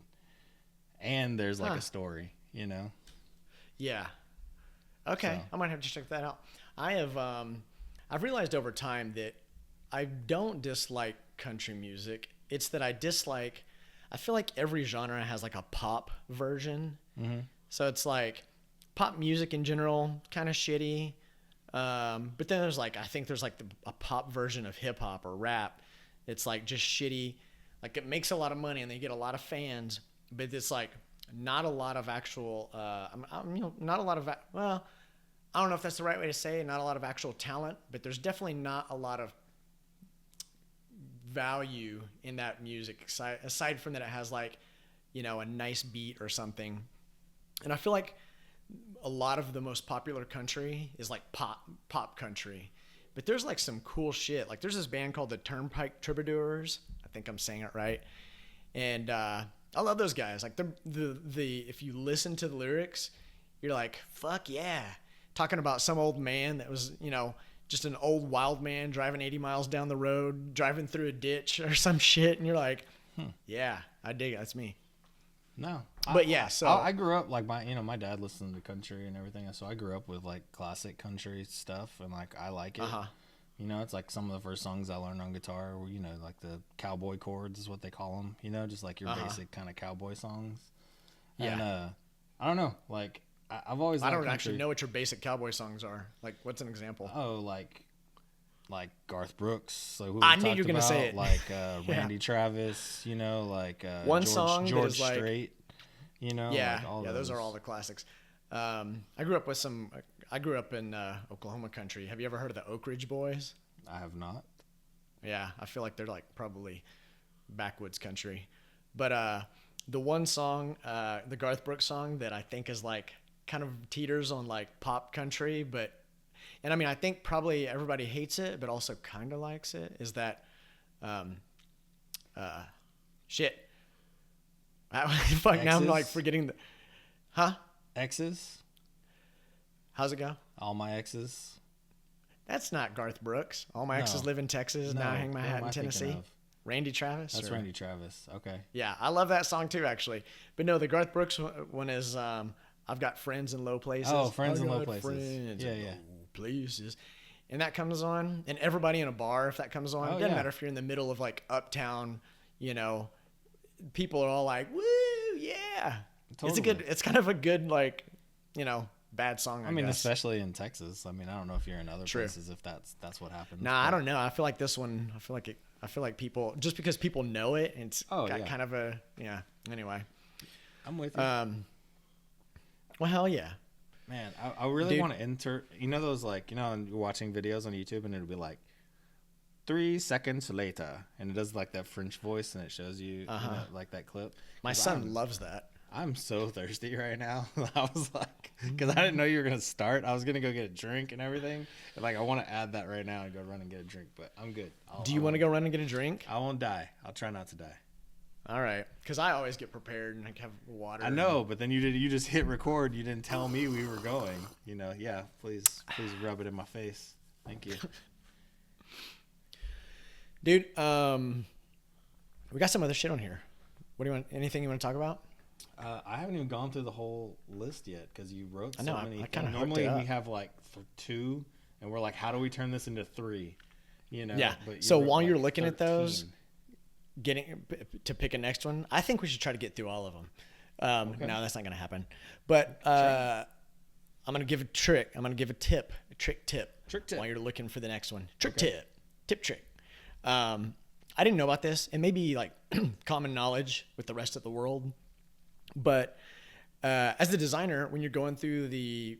and there's like a story, Yeah. Okay, so I might have to check that out. I've realized over time that I don't dislike country music. It's that I feel like every genre has like a pop version. Mm-hmm. So it's like pop music in general, kind of shitty. But then there's like, I think there's like a pop version of hip hop or rap. It's like just shitty. Like it makes a lot of money and they get a lot of fans, but it's like not a lot of actual, not a lot of, well, I don't know if that's the right way to say it, not a lot of actual talent, but there's definitely not a lot of value in that music aside from that it has like, a nice beat or something. And I feel like a lot of the most popular country is like pop country, but there's like some cool shit. Like there's this band called the Turnpike Troubadours. I think I'm saying it right. And I love those guys. Like the if you listen to the lyrics, you're like, fuck yeah. Talking about some old man that was, just an old wild man driving 80 miles down the road, driving through a ditch or some shit. And you're like, yeah, I dig it. That's me. No, but yeah, so I grew up like my dad listened to country and everything, so I grew up with like classic country stuff, and like I like it. It's like some of the first songs I learned on guitar were like the cowboy chords is what they call them. Just like your basic kind of cowboy songs. Yeah. And I don't know, like I've always I don't actually know what your basic cowboy songs are. Like, what's an example? Oh, like Garth Brooks. So I knew you were gonna say it. Like Randy Travis. Like one song George is like, Strait. Yeah, like all those are all the classics. I grew up in Oklahoma country. Have you ever heard of the Oak Ridge Boys? I have not. Yeah, I feel like they're like probably backwoods country. But the one song, the Garth Brooks song that I think is like kind of teeters on like pop country, and I mean I think probably everybody hates it, but also kind of likes it. Is that shit? Fuck, Exes? now I'm like forgetting the Exes. How's it go? All my exes. That's not Garth Brooks. All my exes live in Texas. Now I hang my hat in Tennessee. Randy Travis? That's Randy Travis. Okay. Yeah, I love that song too, actually. But no, the Garth Brooks one is I've got friends in low places. Oh, friends in low places. Friends yeah. Low places. And that comes on, and everybody in a bar, if that comes on, it doesn't matter if you're in the middle of like uptown, people are all like, woo, yeah. Totally. It's kind of a good, like, bad song, I guess. Especially in Texas. I mean, I don't know if you're in other places, if that's what happens. Nah, I don't know. I feel like this one, I feel like people, just because people know it, it's got kind of a, anyway. I'm with you. Well, hell yeah. Man, I really want to enter, those like, you're watching videos on YouTube and it'll be like 3 seconds later, and it does like that French voice and it shows you, like that clip. My son loves that. I'm so thirsty right now. I was like, because I didn't know you were going to start. I was going to go get a drink and everything. And like, I want to add that right now and go run and get a drink, but I'm good. Do you want to go run and get a drink? I won't die. I'll try not to die. All right. Because I always get prepared and like have water. I know, but then you just hit record. You didn't tell me we were going. Yeah, please rub it in my face. Thank you. Dude, we got some other shit on here. What do you want? Anything you want to talk about? I haven't even gone through the whole list yet because you wrote so many. I kind of normally we have like 2, and we're like, how do we turn this into 3? Yeah. But so while you're looking 13. at those, getting to pick a next one, I think we should try to get through all of them. Okay. No, that's not going to happen. But I'm going to give a trick. I'm going to give a tip, a trick tip. While you're looking for the next one. Tip trick. I didn't know about this. It may be like common knowledge with the rest of the world. But as the designer, when you're going through the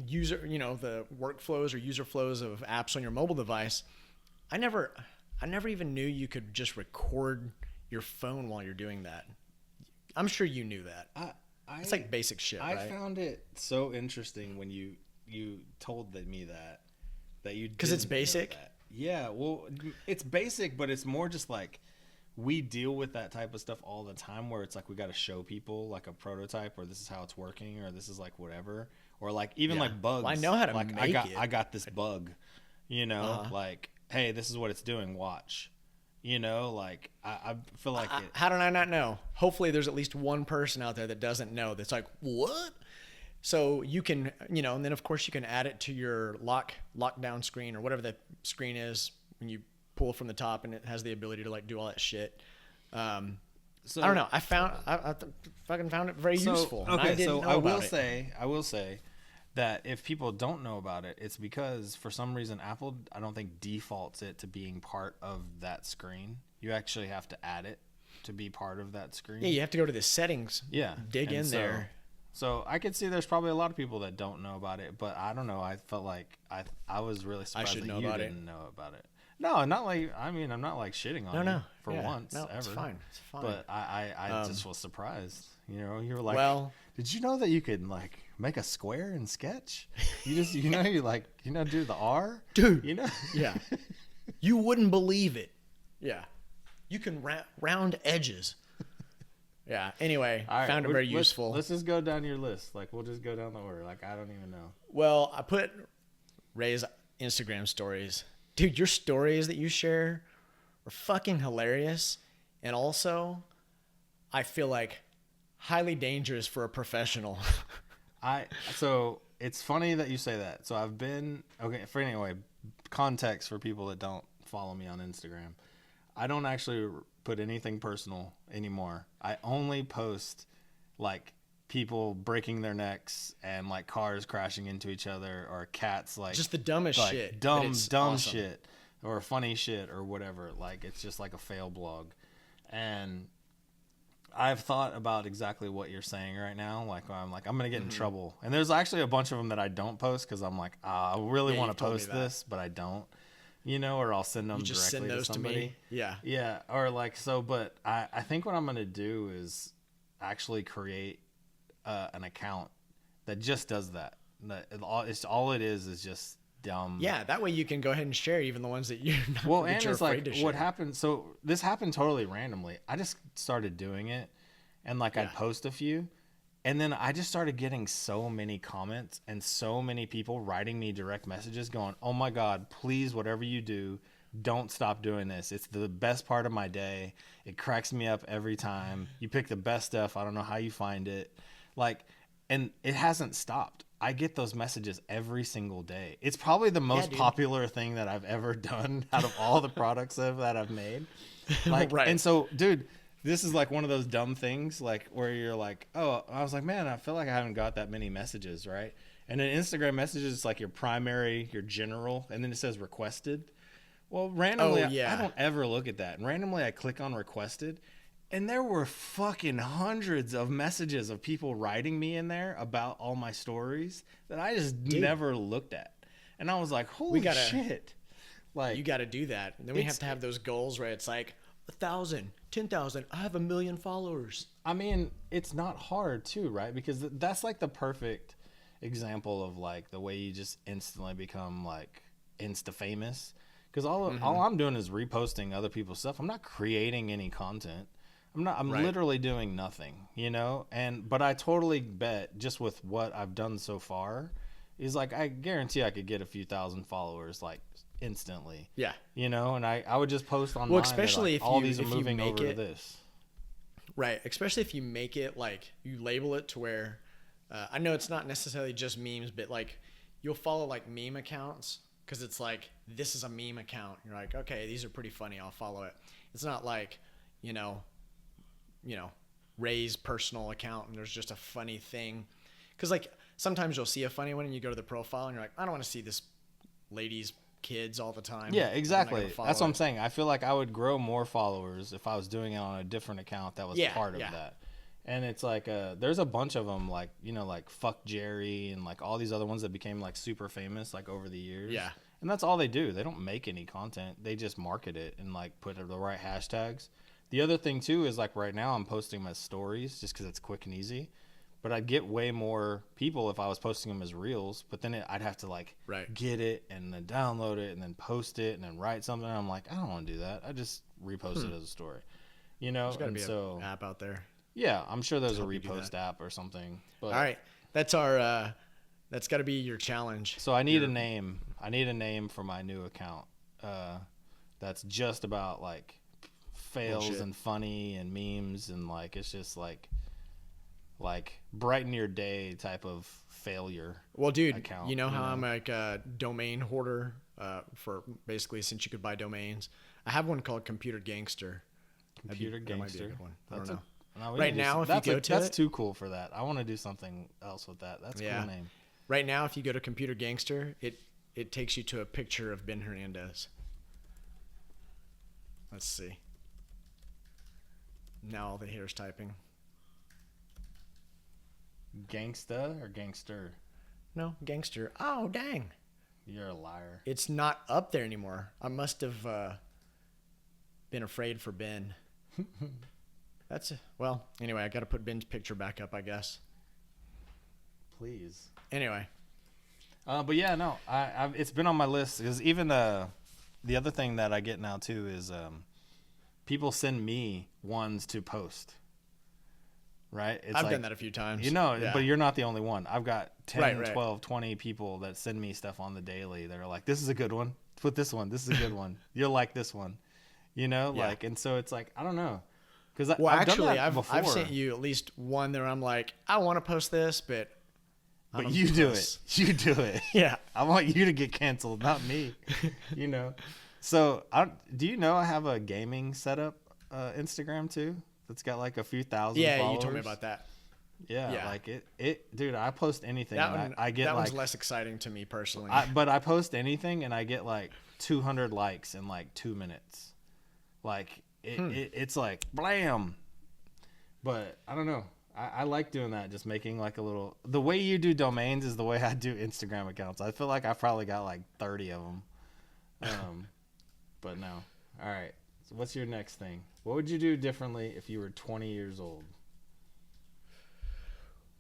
user, the workflows or user flows of apps on your mobile device, I never even knew you could just record your phone while you're doing that. I'm sure you knew that. It's like basic shit, right? I found it so interesting when you told me that you, because it's basic. Yeah, well, it's basic, but it's more just like, we deal with that type of stuff all the time where it's like we got to show people like a prototype, or this is how it's working, or this is like whatever, or like even like bugs. Well, I know how to like make it. I got this bug, like, hey, this is what it's doing, watch. Like I feel like it. How did I not know? Hopefully there's at least one person out there that doesn't know, that's like, what? So you can, and then of course you can add it to your lockdown screen or whatever the screen is when you pull from the top, and it has the ability to like do all that shit. So I don't know. I fucking found it very useful. Okay, I will say that if people don't know about it, it's because for some reason Apple, I don't think, defaults it to being part of that screen. You actually have to add it. to be part of that screen. Yeah, you have to go to the settings. Yeah. Dig in there. So I could see there's probably a lot of people that don't know about it, but I don't know. I felt like I was really surprised that you didn't know about it. No, not like, I mean, I'm not like shitting on you for once, ever. It's fine. It's fine. But I just was surprised. You know, you were like, well, did you know that you could like make a square in Sketch? You just, you know, do the R? Dude. You know? Yeah. You wouldn't believe it. Yeah. You can round edges. Yeah. Anyway, right, found it very useful. Let's just go down your list. Like, we'll just go down the order. Like, I don't even know. Well, I put Ray's Instagram stories. Dude, your stories that you share are fucking hilarious. And also, I feel like highly dangerous for a professional. So it's funny that you say that. So I've been, anyway, context for people that don't follow me on Instagram. I don't actually put anything personal anymore. I only post like people breaking their necks and like cars crashing into each other or cats like just the dumbest like, shit. Dumb awesome. Shit or funny shit or whatever. Like it's just like a fail blog. And I've thought about exactly what you're saying right now. Like I'm going to get in trouble. And there's actually a bunch of them that I don't post because I'm like, I really want to post this, but I don't. You know, or I'll send them directly send those to somebody. To me? Yeah. Yeah. Or like, so, but I think what I'm going to do is actually create an account that just does that. All it is just dumb. Yeah. That way you can go ahead and share even the ones that you're not well, that and you're it's afraid like to share. what happened. So this happened totally randomly. I just started doing it and like I'd post a few. And then I just started getting so many comments and so many people writing me direct messages going, oh my God, please, whatever you do, don't stop doing this. It's the best part of my day. It cracks me up every time. You pick the best stuff. I don't know how you find it. Like, and it hasn't stopped. I get those messages every single day. It's probably the most popular thing that I've ever done out of all the products that I've made. Like, right. And so, dude, this is like one of those dumb things, like where you're like, oh, I was like, man, I feel like I haven't got that many messages, right? And then Instagram messages, it's like your primary, your general, and then it says requested. Well, randomly, I don't ever look at that. And randomly, I click on requested, and there were fucking hundreds of messages of people writing me in there about all my stories that I just never looked at. And I was like, holy shit. Like, you got to do that. And then we have to have those goals where it's like 1,000, 10,000. I have 1 million followers. I mean, it's not hard too, right? Because that's like the perfect example of like the way you just instantly become like insta famous. Because all I'm doing is reposting other people's stuff. I'm not creating any content. I'm literally doing nothing, you know? But I totally bet just with what I've done so far is like, I guarantee I could get a few thousand followers like instantly. Yeah. You know, and I would just post online. Well, especially like, if all these are moving over to this. Right. Especially if you make it like you label it to where I know it's not necessarily just memes, but like you'll follow like meme accounts because it's like, this is a meme account. You're like, okay, these are pretty funny. I'll follow it. It's not like, you know, Ray's personal account and there's just a funny thing. Because like sometimes you'll see a funny one and you go to the profile and you're like, I don't want to see this lady's kids all the time. Yeah, exactly. That's what I'm saying. I feel like I would grow more followers if I was doing it on a different account that was part of that. And it's like there's a bunch of them like, you know, like Fuck Jerry and like all these other ones that became like super famous like over the years. Yeah. And that's all they do. They don't make any content. They just market it and like put the right hashtags. The other thing too is like right now I'm posting my stories just because it's quick and easy. But I'd get way more people if I was posting them as reels. But then I'd have to like get it and then download it and then post it and then write something. And I'm like, I don't want to do that. I just repost it as a story. You know? There's got to be an app out there. Yeah, I'm sure there's a repost app or something. But, all right. That's our that's got to be your challenge. So I need a name. I need a name for my new account. That's just about like fails and funny and memes and like it's just like brighten your day type of failure. Well, dude, account, you know how I'm like a domain hoarder for basically since you could buy domains. I have one called Computer Gangster. Computer Gangster. That might be a good one. I don't know. No, right now, if you go to that's too cool for that. I want to do something else with that. That's a cool name. Right now, if you go to Computer Gangster, it takes you to a picture of Ben Hernandez. Let's see. Now all the haters typing. Gangsta or gangster? No, gangster. Oh, dang. You're a liar. It's not up there anymore. I must have been afraid for Ben. Well, anyway, I got to put Ben's picture back up, I guess. Please. Anyway. But yeah, no, I've it's been on my list because even the other thing that I get now too is people send me ones to post. Right? I've done that a few times. But you're not the only one. I've got 10, right. 12, 20 people that send me stuff on the daily that are like, this is a good one. Put this one. This is a good one. You'll like this one. Like, and so it's like, I don't know. Because I've sent you at least one that I'm like, I want to post this, but you do it. You do it. Yeah. I want you to get canceled, not me. So do you know I have a gaming setup Instagram too? It's got like a few thousand followers. You told me about that. Yeah. Like it dude, I post anything and I get that like, one's less exciting to me personally. But I post anything and I get like 200 likes in like 2 minutes. Like it's like blam. But I don't know. I like doing that, just making like a little. The way you do domains is the way I do Instagram accounts. I feel like I probably got like 30 of them. But no. All right. So what's your next thing? What would you do differently if you were 20 years old?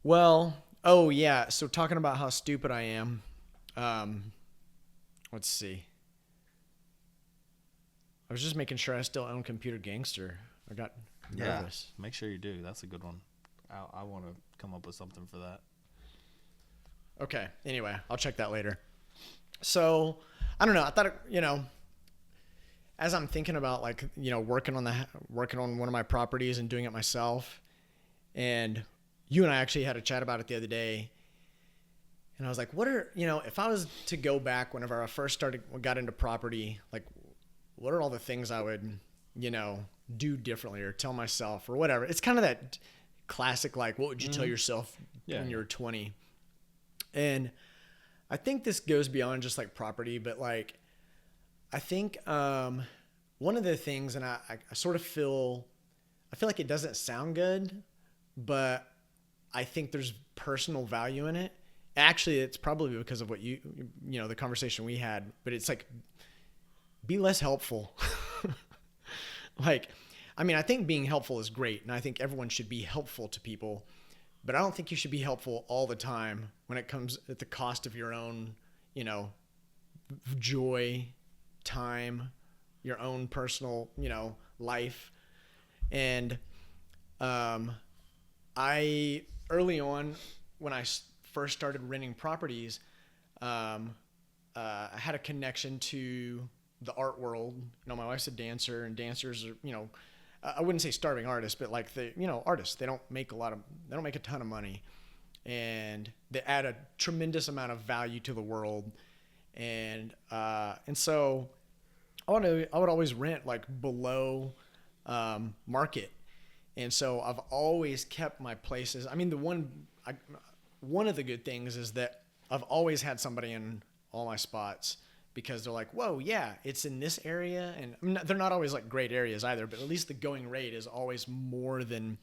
Well, yeah. So talking about how stupid I am, let's see. I was just making sure I still own Computer Gangster. I got nervous. Make sure you do. That's a good one. I want to come up with something for that. Okay. Anyway, I'll check that later. So, I don't know. I thought, as I'm thinking about like, working on one of my properties and doing it myself, and you and I actually had a chat about it the other day, and I was like, if I was to go back whenever I first got into property, like what are all the things I would, do differently or tell myself or whatever. It's kind of that classic, like, what would you tell yourself when you were 20? And I think this goes beyond just like property, but like, I think one of the things, and I sort of feel like it doesn't sound good, but I think there's personal value in it. Actually, it's probably because of what the conversation we had, but it's like, be less helpful. Like, I mean, I think being helpful is great, and I think everyone should be helpful to people, but I don't think you should be helpful all the time when it comes at the cost of your own, joy, time, your own personal, life. And I early on, when I first started renting properties, I had a connection to the art world. My wife's a dancer, and dancers are, I wouldn't say starving artists, but like artists, they don't make a ton of money, and they add a tremendous amount of value to the world. And so I would always rent like below market. And so I've always kept my places. I mean, one of the good things is that I've always had somebody in all my spots, because they're like, whoa, yeah, it's in this area. And they're not always like great areas either, but at least the going rate is always more than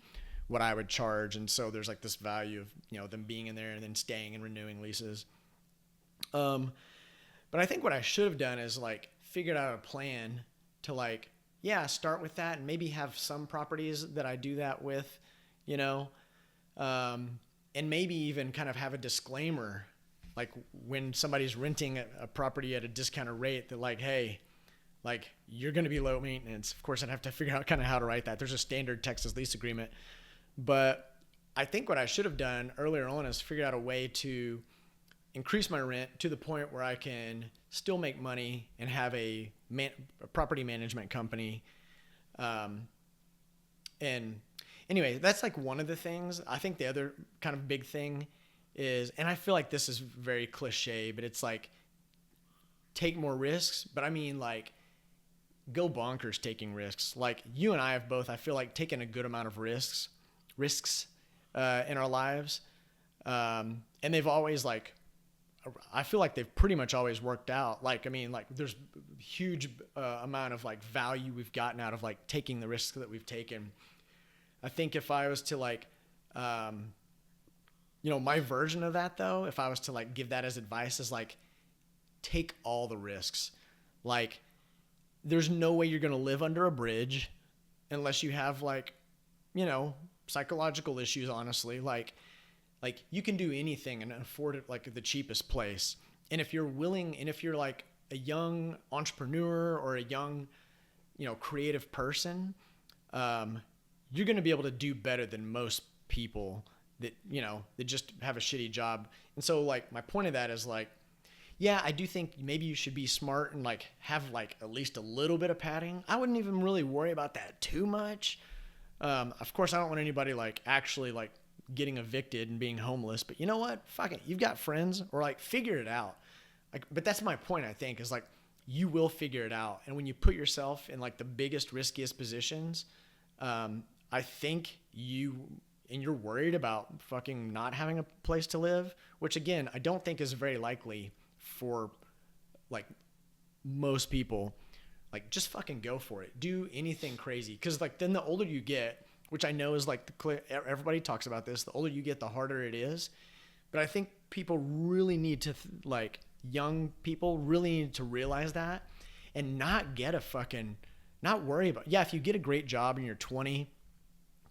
what I would charge. And so there's like this value of, them being in there and then staying and renewing leases. But I think what I should have done is like figured out a plan to like, start with that and maybe have some properties that I do that with, and maybe even kind of have a disclaimer, like when somebody's renting a property at a discounted rate, that like, hey, like you're going to be low maintenance. Of course, I'd have to figure out kind of how to write that. There's a standard Texas lease agreement, but I think what I should have done earlier on is figure out a way to increase my rent to the point where I can still make money and have a property management company. And anyway, that's like one of the things. I think the other kind of big thing is, and I feel like this is very cliche, but it's like take more risks. But I mean, like, go bonkers taking risks. Like you and I have both, I feel like, taken a good amount of risks in our lives. And they've always like, I feel like they've pretty much always worked out. Like, I mean, like there's huge amount of like value we've gotten out of like taking the risks that we've taken. I think if I was to like, my version of that though, if I was to like give that as advice, is like, take all the risks. Like, there's no way you're going to live under a bridge unless you have like, psychological issues, honestly. Like you can do anything and afford it like the cheapest place. And if you're willing, and if you're like a young entrepreneur or a young, creative person, you're going to be able to do better than most people that, that just have a shitty job. And so like my point of that is like, yeah, I do think maybe you should be smart and like have like at least a little bit of padding. I wouldn't even really worry about that too much. Of course, I don't want anybody like actually like getting evicted and being homeless, but you know what? Fuck it. You've got friends, or like figure it out. Like, but that's my point, I think, is like you will figure it out. And when you put yourself in like the biggest, riskiest positions, I think you're worried about fucking not having a place to live, which again, I don't think is very likely for like most people. Like, just fucking go for it. Do anything crazy. Because like then the older you get, which I know is like everybody talks about this, the older you get, the harder it is. But I think people really need to young people really need to realize that and not get not worry about, if you get a great job and you're 20,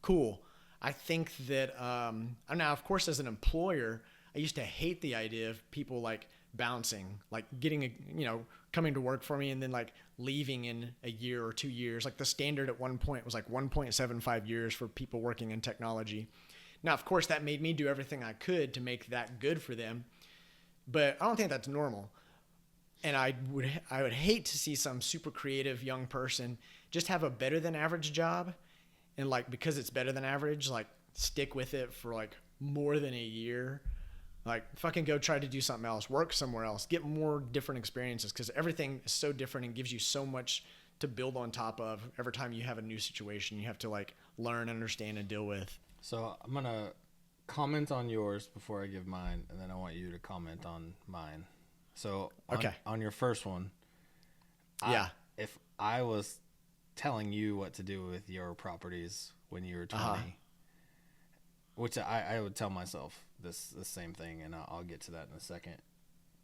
cool. I think that, now of course as an employer, I used to hate the idea of people like bouncing, like getting coming to work for me and then like leaving in a year or 2 years. Like the standard at one point was like 1.75 years for people working in technology. Now, of course, that made me do everything I could to make that good for them, but I don't think that's normal. And I would hate to see some super creative young person just have a better than average job, and like because it's better than average, like stick with it for like more than a year. Like fucking go try to do something else, work somewhere else, get more different experiences, because everything is so different and gives you so much to build on top of. Every time you have a new situation, you have to like learn, understand, and deal with. So I'm going to comment on yours before I give mine, and then I want you to comment on mine. So on your first one, if I was telling you what to do with your properties when you were 20, which I would tell myself the same thing, and I'll get to that in a second,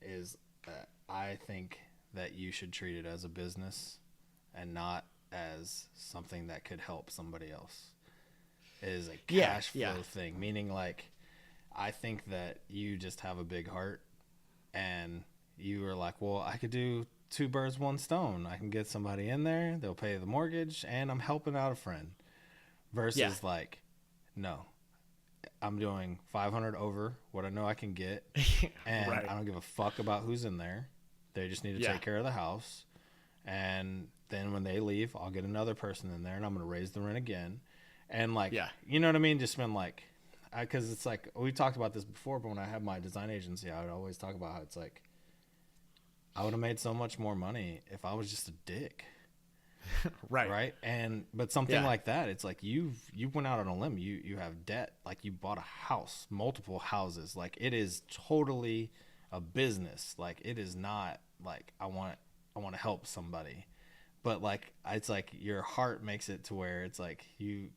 is that I think that you should treat it as a business and not as something that could help somebody else. It is a cash flow thing, meaning like I think that you just have a big heart and you were like, well, I could do 2 birds, 1 stone. I can get somebody in there, they'll pay the mortgage, and I'm helping out a friend. Versus like, no, I'm doing 500 over what I know I can get, and right. I don't give a fuck about who's in there. They just need to take care of the house, and then when they leave, I'll get another person in there, and I'm going to raise the rent again. And like, you know what I mean? Just been like, because it's like, we talked about this before, but when I had my design agency, I would always talk about how it's like, I would have made so much more money if I was just a dick. Right. But something like that, it's like you went out on a limb. You have debt. Like you bought a house, multiple houses. Like it is totally a business. Like it is not like I want to help somebody. But like it's like your heart makes it to where it's like you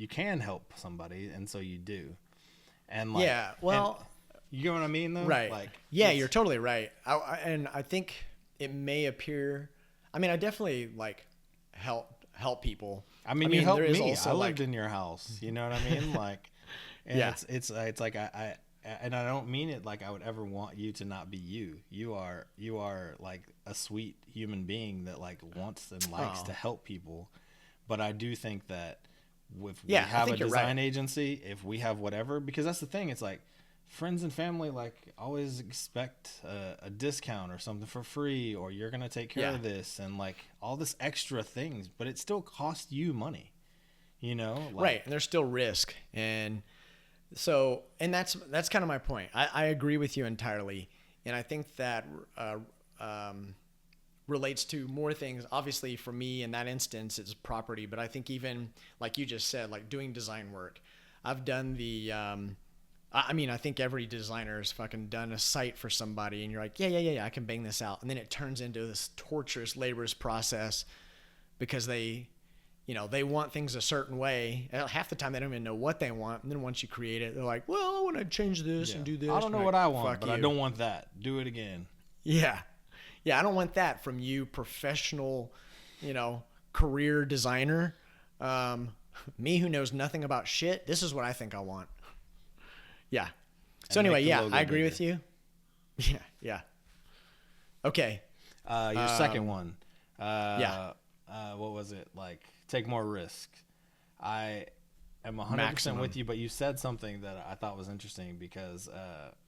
can help somebody, and so you do. And like you know what I mean though? Right. Like you're totally right. And I think it may appear, I mean, I definitely like help people. I mean you helped me. I lived in your house. You know what I mean? Like, and it's like I and I don't mean it like I would ever want you to not be you. You are like a sweet human being that like wants and likes to help people. But I do think that if we have a design agency, if we have whatever, because that's the thing. It's like friends and family like always expect a discount or something for free, or you're gonna take care of this and like all this extra things, but it still costs you money. You know, like, right? And there's still risk, and so, and that's kind of my point. I agree with you entirely. And I think that relates to more things. Obviously for me in that instance, it's property, but I think even like you just said, like doing design work, I've done I think every designer has fucking done a site for somebody and you're like, yeah, I can bang this out. And then it turns into this torturous, laborious process because they they want things a certain way. Half the time they don't even know what they want. And then once you create it, they're like, well, I want to change this and do this. I don't know like, what I want, but I don't want that. Do it again. Yeah. Yeah, I don't want that from you, professional, career designer. Me who knows nothing about shit, this is what I think I want. Yeah. So anyway, I agree with you. Yeah, yeah. Okay. Your second one. What was it? Like, take more risk. I am 100% with you, but you said something that I thought was interesting because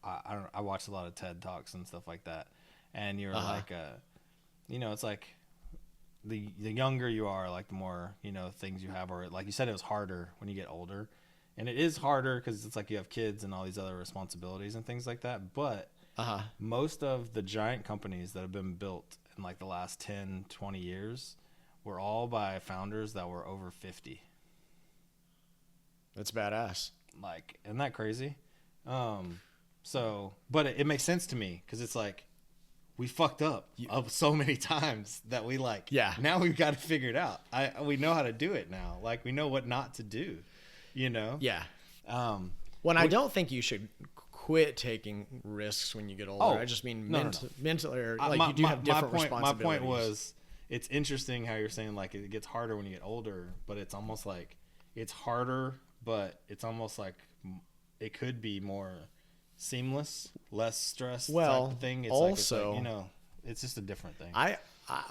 I watched a lot of TED Talks and stuff like that. And you're like, it's like the younger you are, like the more, things you have, or like you said, it was harder when you get older. And it is harder because it's like you have kids and all these other responsibilities and things like that. But most of the giant companies that have been built in like the last 10, 20 years were all by founders that were over 50. That's badass. Like, isn't that crazy? But it makes sense to me because it's like we fucked up so many times that we now we've got to figure it out. We know how to do it now. Like, we know what not to do. Yeah. I don't think you should quit taking risks when you get older. I just mean mentally, or you do have different responsibilities. My point was, it's interesting how you're saying like it gets harder when you get older, but it's almost like it's harder, but it's almost like it could be more seamless, less stress type of thing. It's also, it's just a different thing. I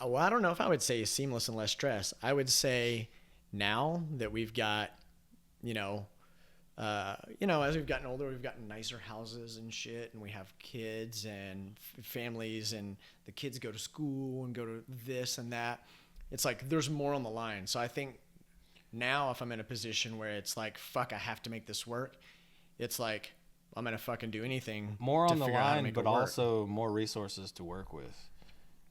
don't know if I would say seamless and less stress. I would say now that we've got as we've gotten older, we've gotten nicer houses and shit, and we have kids and families, and the kids go to school and go to this and that. It's like there's more on the line. So I think now if I'm in a position where it's like, fuck, I have to make this work, it's like I'm going to fucking do anything. More on the line, but also more resources to work with.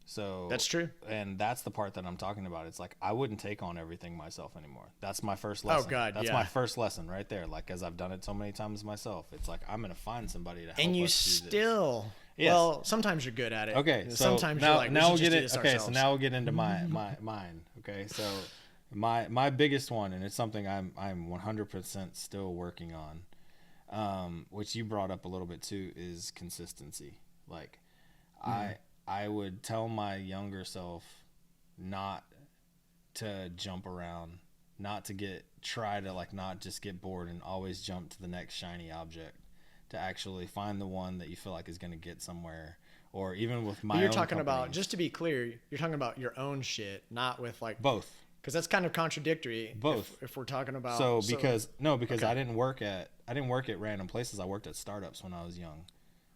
So that's true. And that's the part that I'm talking about. It's like, I wouldn't take on everything myself anymore. That's my first lesson. Oh God. That's my first lesson right there. Like, as I've done it so many times myself, it's like, I'm going to find somebody to help us do this. And you still, well, sometimes you're good at it. Okay. So sometimes you're like, now we'll get it. Okay. So now we'll get into mine. Okay. So my biggest one, and it's something I'm 100% still working on, which you brought up a little bit too, is consistency. Like, I would tell my younger self not to jump around, not just get bored and always jump to the next shiny object, to actually find the one that you feel like is going to get somewhere. Or even with my own talking about, just to be clear, you're talking about your own shit, not with like both. Because that's kind of contradictory. Both. If we're talking about because okay. I didn't work at random places. I worked at startups when I was young.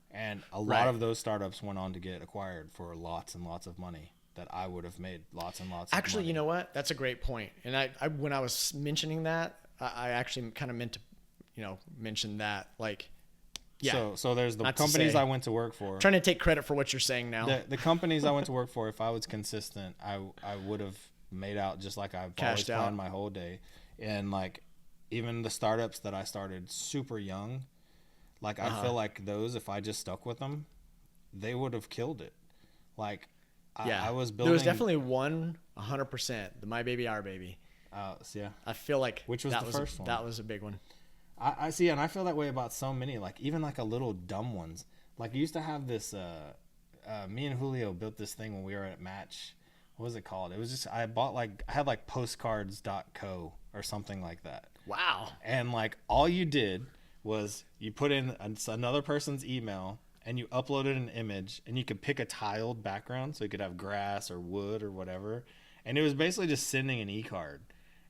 And a lot of those startups went on to get acquired for lots and lots of money that I would have made lots and lots of money. Actually, you know what? That's a great point. And I when I was mentioning that, I actually kind of meant to, mention that. Like, yeah. So there's the companies I went to work for. I'm trying to take credit for what you're saying now. The companies I went to work for, if I was consistent, I would have made out just like I've always planned my whole day. And like, even the startups that I started super young, like, I feel like those, if I just stuck with them, they would have killed it. Like, I was building. There was definitely 100%, the My Baby, Our Baby. Yeah. I feel like which was the first one. That was a big one. I see, and I feel that way about so many, like, even like a little dumb ones. Like, I used to have this, me and Julio built this thing when we were at Match. What was it called? It was just, I had like postcards.co or something like that. Wow. And like, all you did was you put in another person's email and you uploaded an image, and you could pick a tiled background, so you could have grass or wood or whatever. And it was basically just sending an e-card.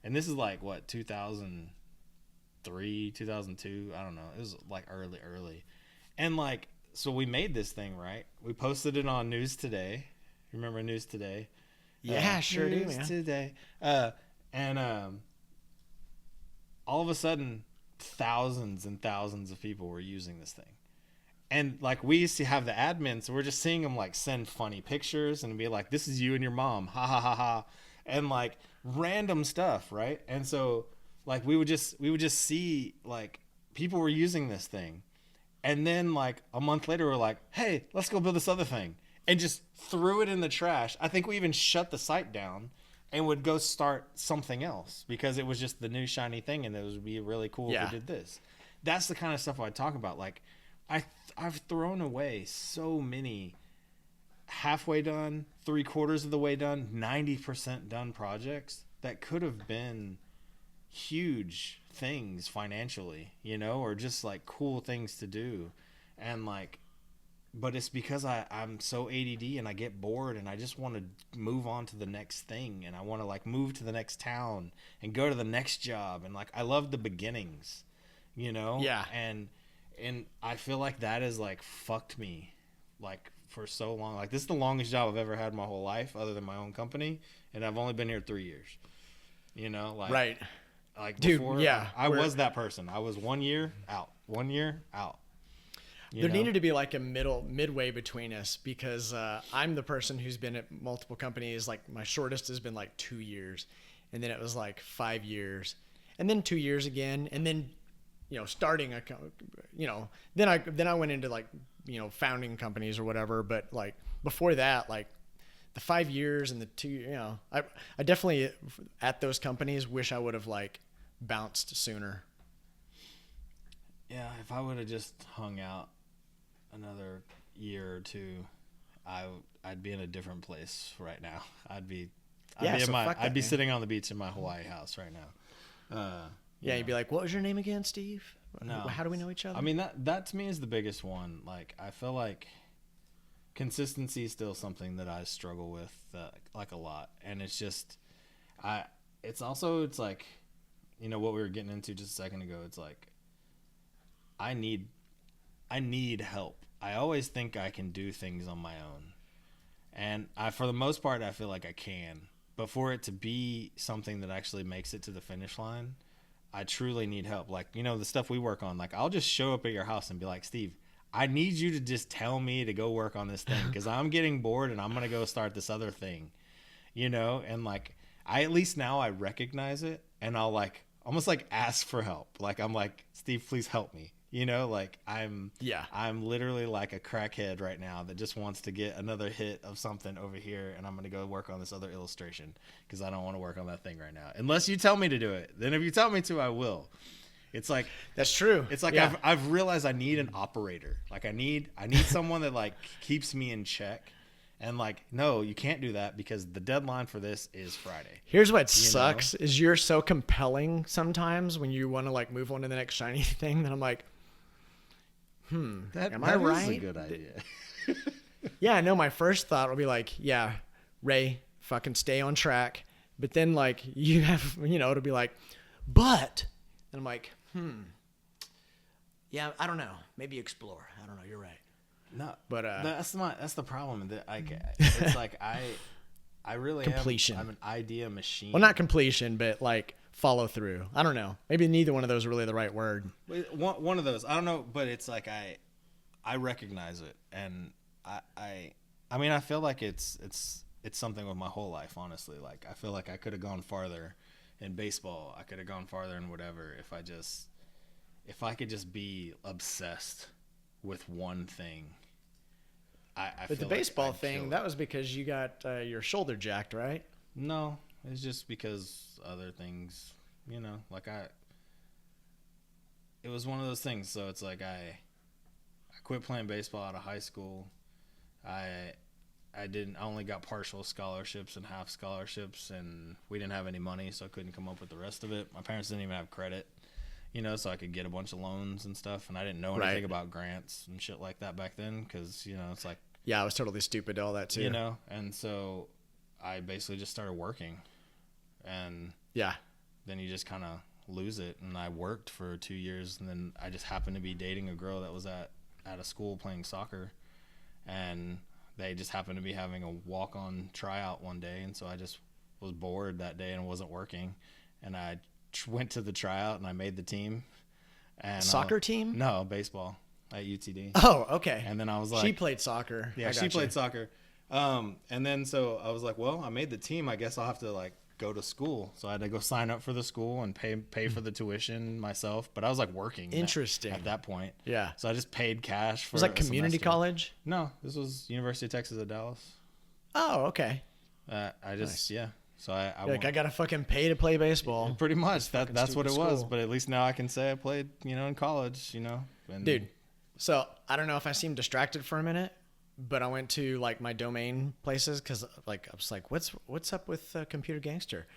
And this is like, what, 2003, 2002? I don't know. It was like early. And like, so we made this thing, right? We posted it on News Today. Remember News Today? Yeah, sure do, man. News Today. And all of a sudden, thousands and thousands of people were using this thing. And like, we used to have the admin, so we're just seeing them like send funny pictures and be like, this is you and your mom, ha ha ha ha, and like random stuff, right? And so like, we would just see like people were using this thing, and then like a month later we're like, hey, let's go build this other thing, and just threw it in the trash. I think we even shut the site down and would go start something else because it was just the new shiny thing, and it would be really cool if we did this. That's the kind of stuff I talk about. Like, I've thrown away so many halfway done, 3/4 of the way done, 90% done projects that could have been huge things financially, you know, or just like cool things to do. And like, but it's because I'm so ADD and I get bored and I just want to move on to the next thing, and I want to like move to the next town and go to the next job, and like I love the beginnings, you know. And I feel like that has like fucked me like for so long. Like, this is the longest job I've ever had in my whole life other than my own company, and I've only been here 3 years, you know. Like, right. Like, dude, before, I was that person. I was 1 year out, 1 year out. There needed to be like a midway between us, because I'm the person who's been at multiple companies. Like, my shortest has been like 2 years, and then it was like 5 years, and then 2 years again, and then, you know, starting a, you know, then I went into like, you know, founding companies or whatever. But like before that, like the 5 years and the 2, you know, I definitely at those companies wish I would have like bounced sooner. Yeah, if I would have just hung out another year or two, I'd be in a different place right now. I'd be sitting on the beach in my Hawaii house right now. You'd be like, "What was your name again, Steve? No. How do we know each other?" I mean, that to me is the biggest one. Like, I feel like consistency is still something that I struggle with like a lot, and it's just it's like, you know, what we were getting into just a second ago. It's like I need help. I always think I can do things on my own, and for the most part I feel like I can, but for it to be something that actually makes it to the finish line, I truly need help. Like, you know, the stuff we work on, like I'll just show up at your house and be like, "Steve, I need you to just tell me to go work on this thing because I'm getting bored and I'm going to go start this other thing," you know? And like, at least now I recognize it, and I'll like almost like ask for help. Like, I'm like, "Steve, please help me." You know, like I'm literally like a crackhead right now that just wants to get another hit of something over here, and I'm going to go work on this other illustration because I don't want to work on that thing right now. Unless you tell me to do it. Then if you tell me to, I will. It's like, that's true. It's like, I've realized I need an operator. Like, I need someone that like keeps me in check. And like, no, you can't do that because the deadline for this is Friday. Here's what sucks is you're so compelling sometimes when you want to like move on to the next shiny thing that I'm like, am I right? That is a good idea. Yeah, no, my first thought will be like, yeah, Ray, fucking stay on track. But then like you have, you know, it'll be like, but, and I'm like, yeah, I don't know. Maybe explore. I don't know. You're right. No, but that's the problem. That it's like I really completion. I'm an idea machine. Well, not completion, but like follow through. I don't know. Maybe neither one of those are really the right word. One of those. I don't know, but it's like I recognize it, and I mean, I feel like it's something with my whole life, honestly. Like, I feel like I could have gone farther in baseball. I could have gone farther in whatever if I could just be obsessed with one thing. But the baseball thing, that was because you got your shoulder jacked, right? No, it's just because other things, you know, like it was one of those things. So it's like I quit playing baseball out of high school. I only got partial scholarships and half scholarships, and we didn't have any money, so I couldn't come up with the rest of it. My parents didn't even have credit, you know, so I could get a bunch of loans and stuff, and I didn't know anything about grants and shit like that back then because, you know, it's like... Yeah, I was totally stupid to all that too. You know, and so I basically just started working, and then you just kind of lose it, and I worked for 2 years, and then I just happened to be dating a girl that was at a school playing soccer, and they just happened to be having a walk-on tryout one day, and so I just was bored that day and wasn't working, and I went to the tryout and I made the team. And soccer team? No, baseball at UTD. Oh, okay. And then I was like, she played soccer. Yeah, she played soccer. And then so I was like, well, I made the team. I guess I'll have to like go to school. So I had to go sign up for the school and pay for the tuition myself. But I was like working. Interesting. At that point. Yeah. So I just paid cash for. Was that community college? No, this was University of Texas at Dallas. Oh, okay. I just, nice. So I I gotta fucking pay to play baseball. Pretty much. That's what it was. But at least now I can say I played, in college, And Dude, so I don't know if I seem distracted for a minute, but I went to like my domain places because like I was like, what's up with Computer Gangster?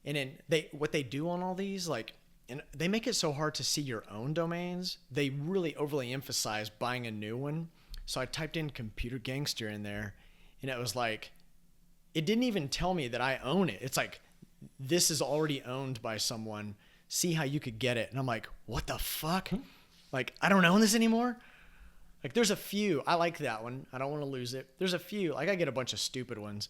And then what they do on all these, like, and they make it so hard to see your own domains. They really overly emphasize buying a new one. So I typed in Computer Gangster in there, and it was like, it didn't even tell me that I own it. It's like, this is already owned by someone. See how you could get it. And I'm like, what the fuck? Like, I don't own this anymore. Like, there's a few. I like that one. I don't want to lose it. There's a few. Like, I get a bunch of stupid ones.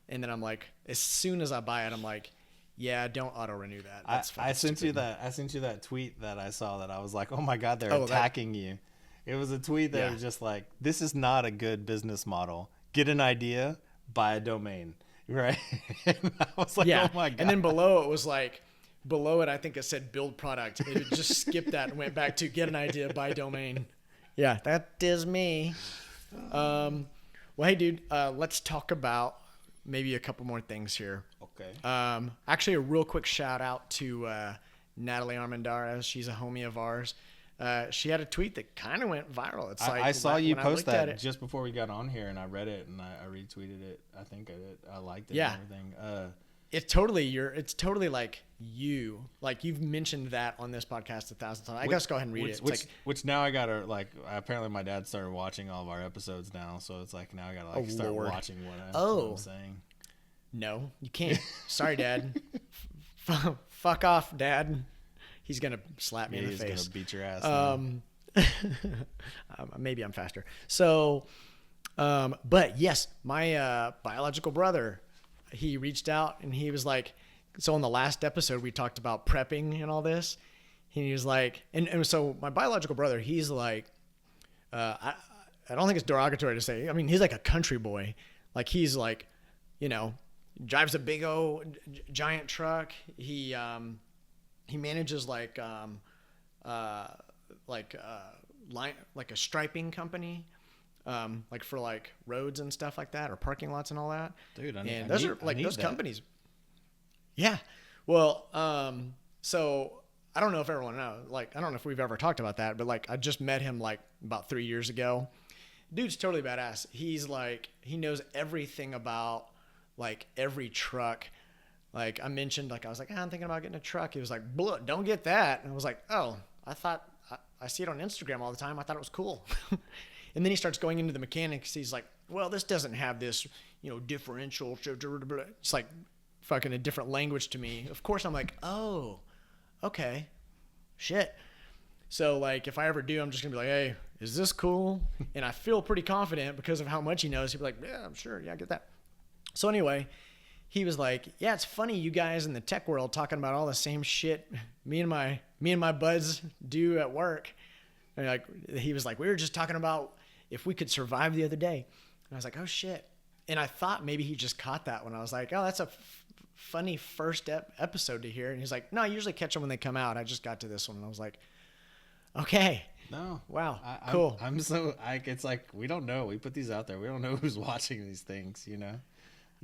And then I'm like, as soon as I buy it, I'm like, yeah, don't auto renew that. That's I sent you that tweet that I saw that I was like, oh my God, they're attacking you. It was a tweet that was just like, this is not a good business model. Get an idea, buy a domain. Right? And I was like, oh my God. And then below it, I think it said build product. It just skipped that and went back to get an idea, buy domain. Yeah, that is me. Well, hey, dude, let's talk about maybe a couple more things here. Okay. Actually, a real quick shout out to Natalie Armendariz. She's a homie of ours. She had a tweet that kind of went viral. It's like I saw you post that just before we got on here, and I read it and I retweeted it. I think I did. I liked it. Yeah. And everything. It's totally like you. Like, you've mentioned that on this podcast 1,000 times. I guess go ahead and read it. Which now I gotta like. Apparently, my dad started watching all of our episodes now, so it's like now I gotta like start watching what I'm saying. No, you can't. Sorry, Dad. Fuck off, Dad. He's gonna slap me in the face. He's gonna beat your ass. Maybe I'm faster. So, but yes, my biological brother, he reached out and he was like, so on the last episode we talked about prepping and all this. He was like, and so my biological brother, he's like, I don't think it's derogatory to say. I mean, he's like a country boy. Like, he's like, drives a big old giant truck. He manages like a striping company, like for like roads and stuff like that, or parking lots and all that. Dude, those companies. Yeah. Well, so I don't know if everyone knows, like, I don't know if we've ever talked about that, but like, I just met him like about 3 years ago. Dude's totally badass. He's like, he knows everything about like every truck. Like, I mentioned, like, I was like, I'm thinking about getting a truck. He was like, don't get that. And I was like, oh, I thought, I see it on Instagram all the time. I thought it was cool. And then he starts going into the mechanics. He's like, well, this doesn't have this, differential. It's like fucking a different language to me. Of course, I'm like, oh, okay, shit. So, like, if I ever do, I'm just going to be like, hey, is this cool? And I feel pretty confident because of how much he knows. He'd be like, yeah, I'm sure. Yeah, I get that. So anyway, he was like, yeah, it's funny you guys in the tech world talking about all the same shit me and my buds do at work. And like, he was like, we were just talking about if we could survive the other day. And I was like, oh shit. And I thought maybe he just caught that when I was like, oh, that's a funny first episode to hear. And he's like, no, I usually catch them when they come out. I just got to this one. And I was like, okay. No. Wow. Cool. It's like, we don't know. We put these out there. We don't know who's watching these things,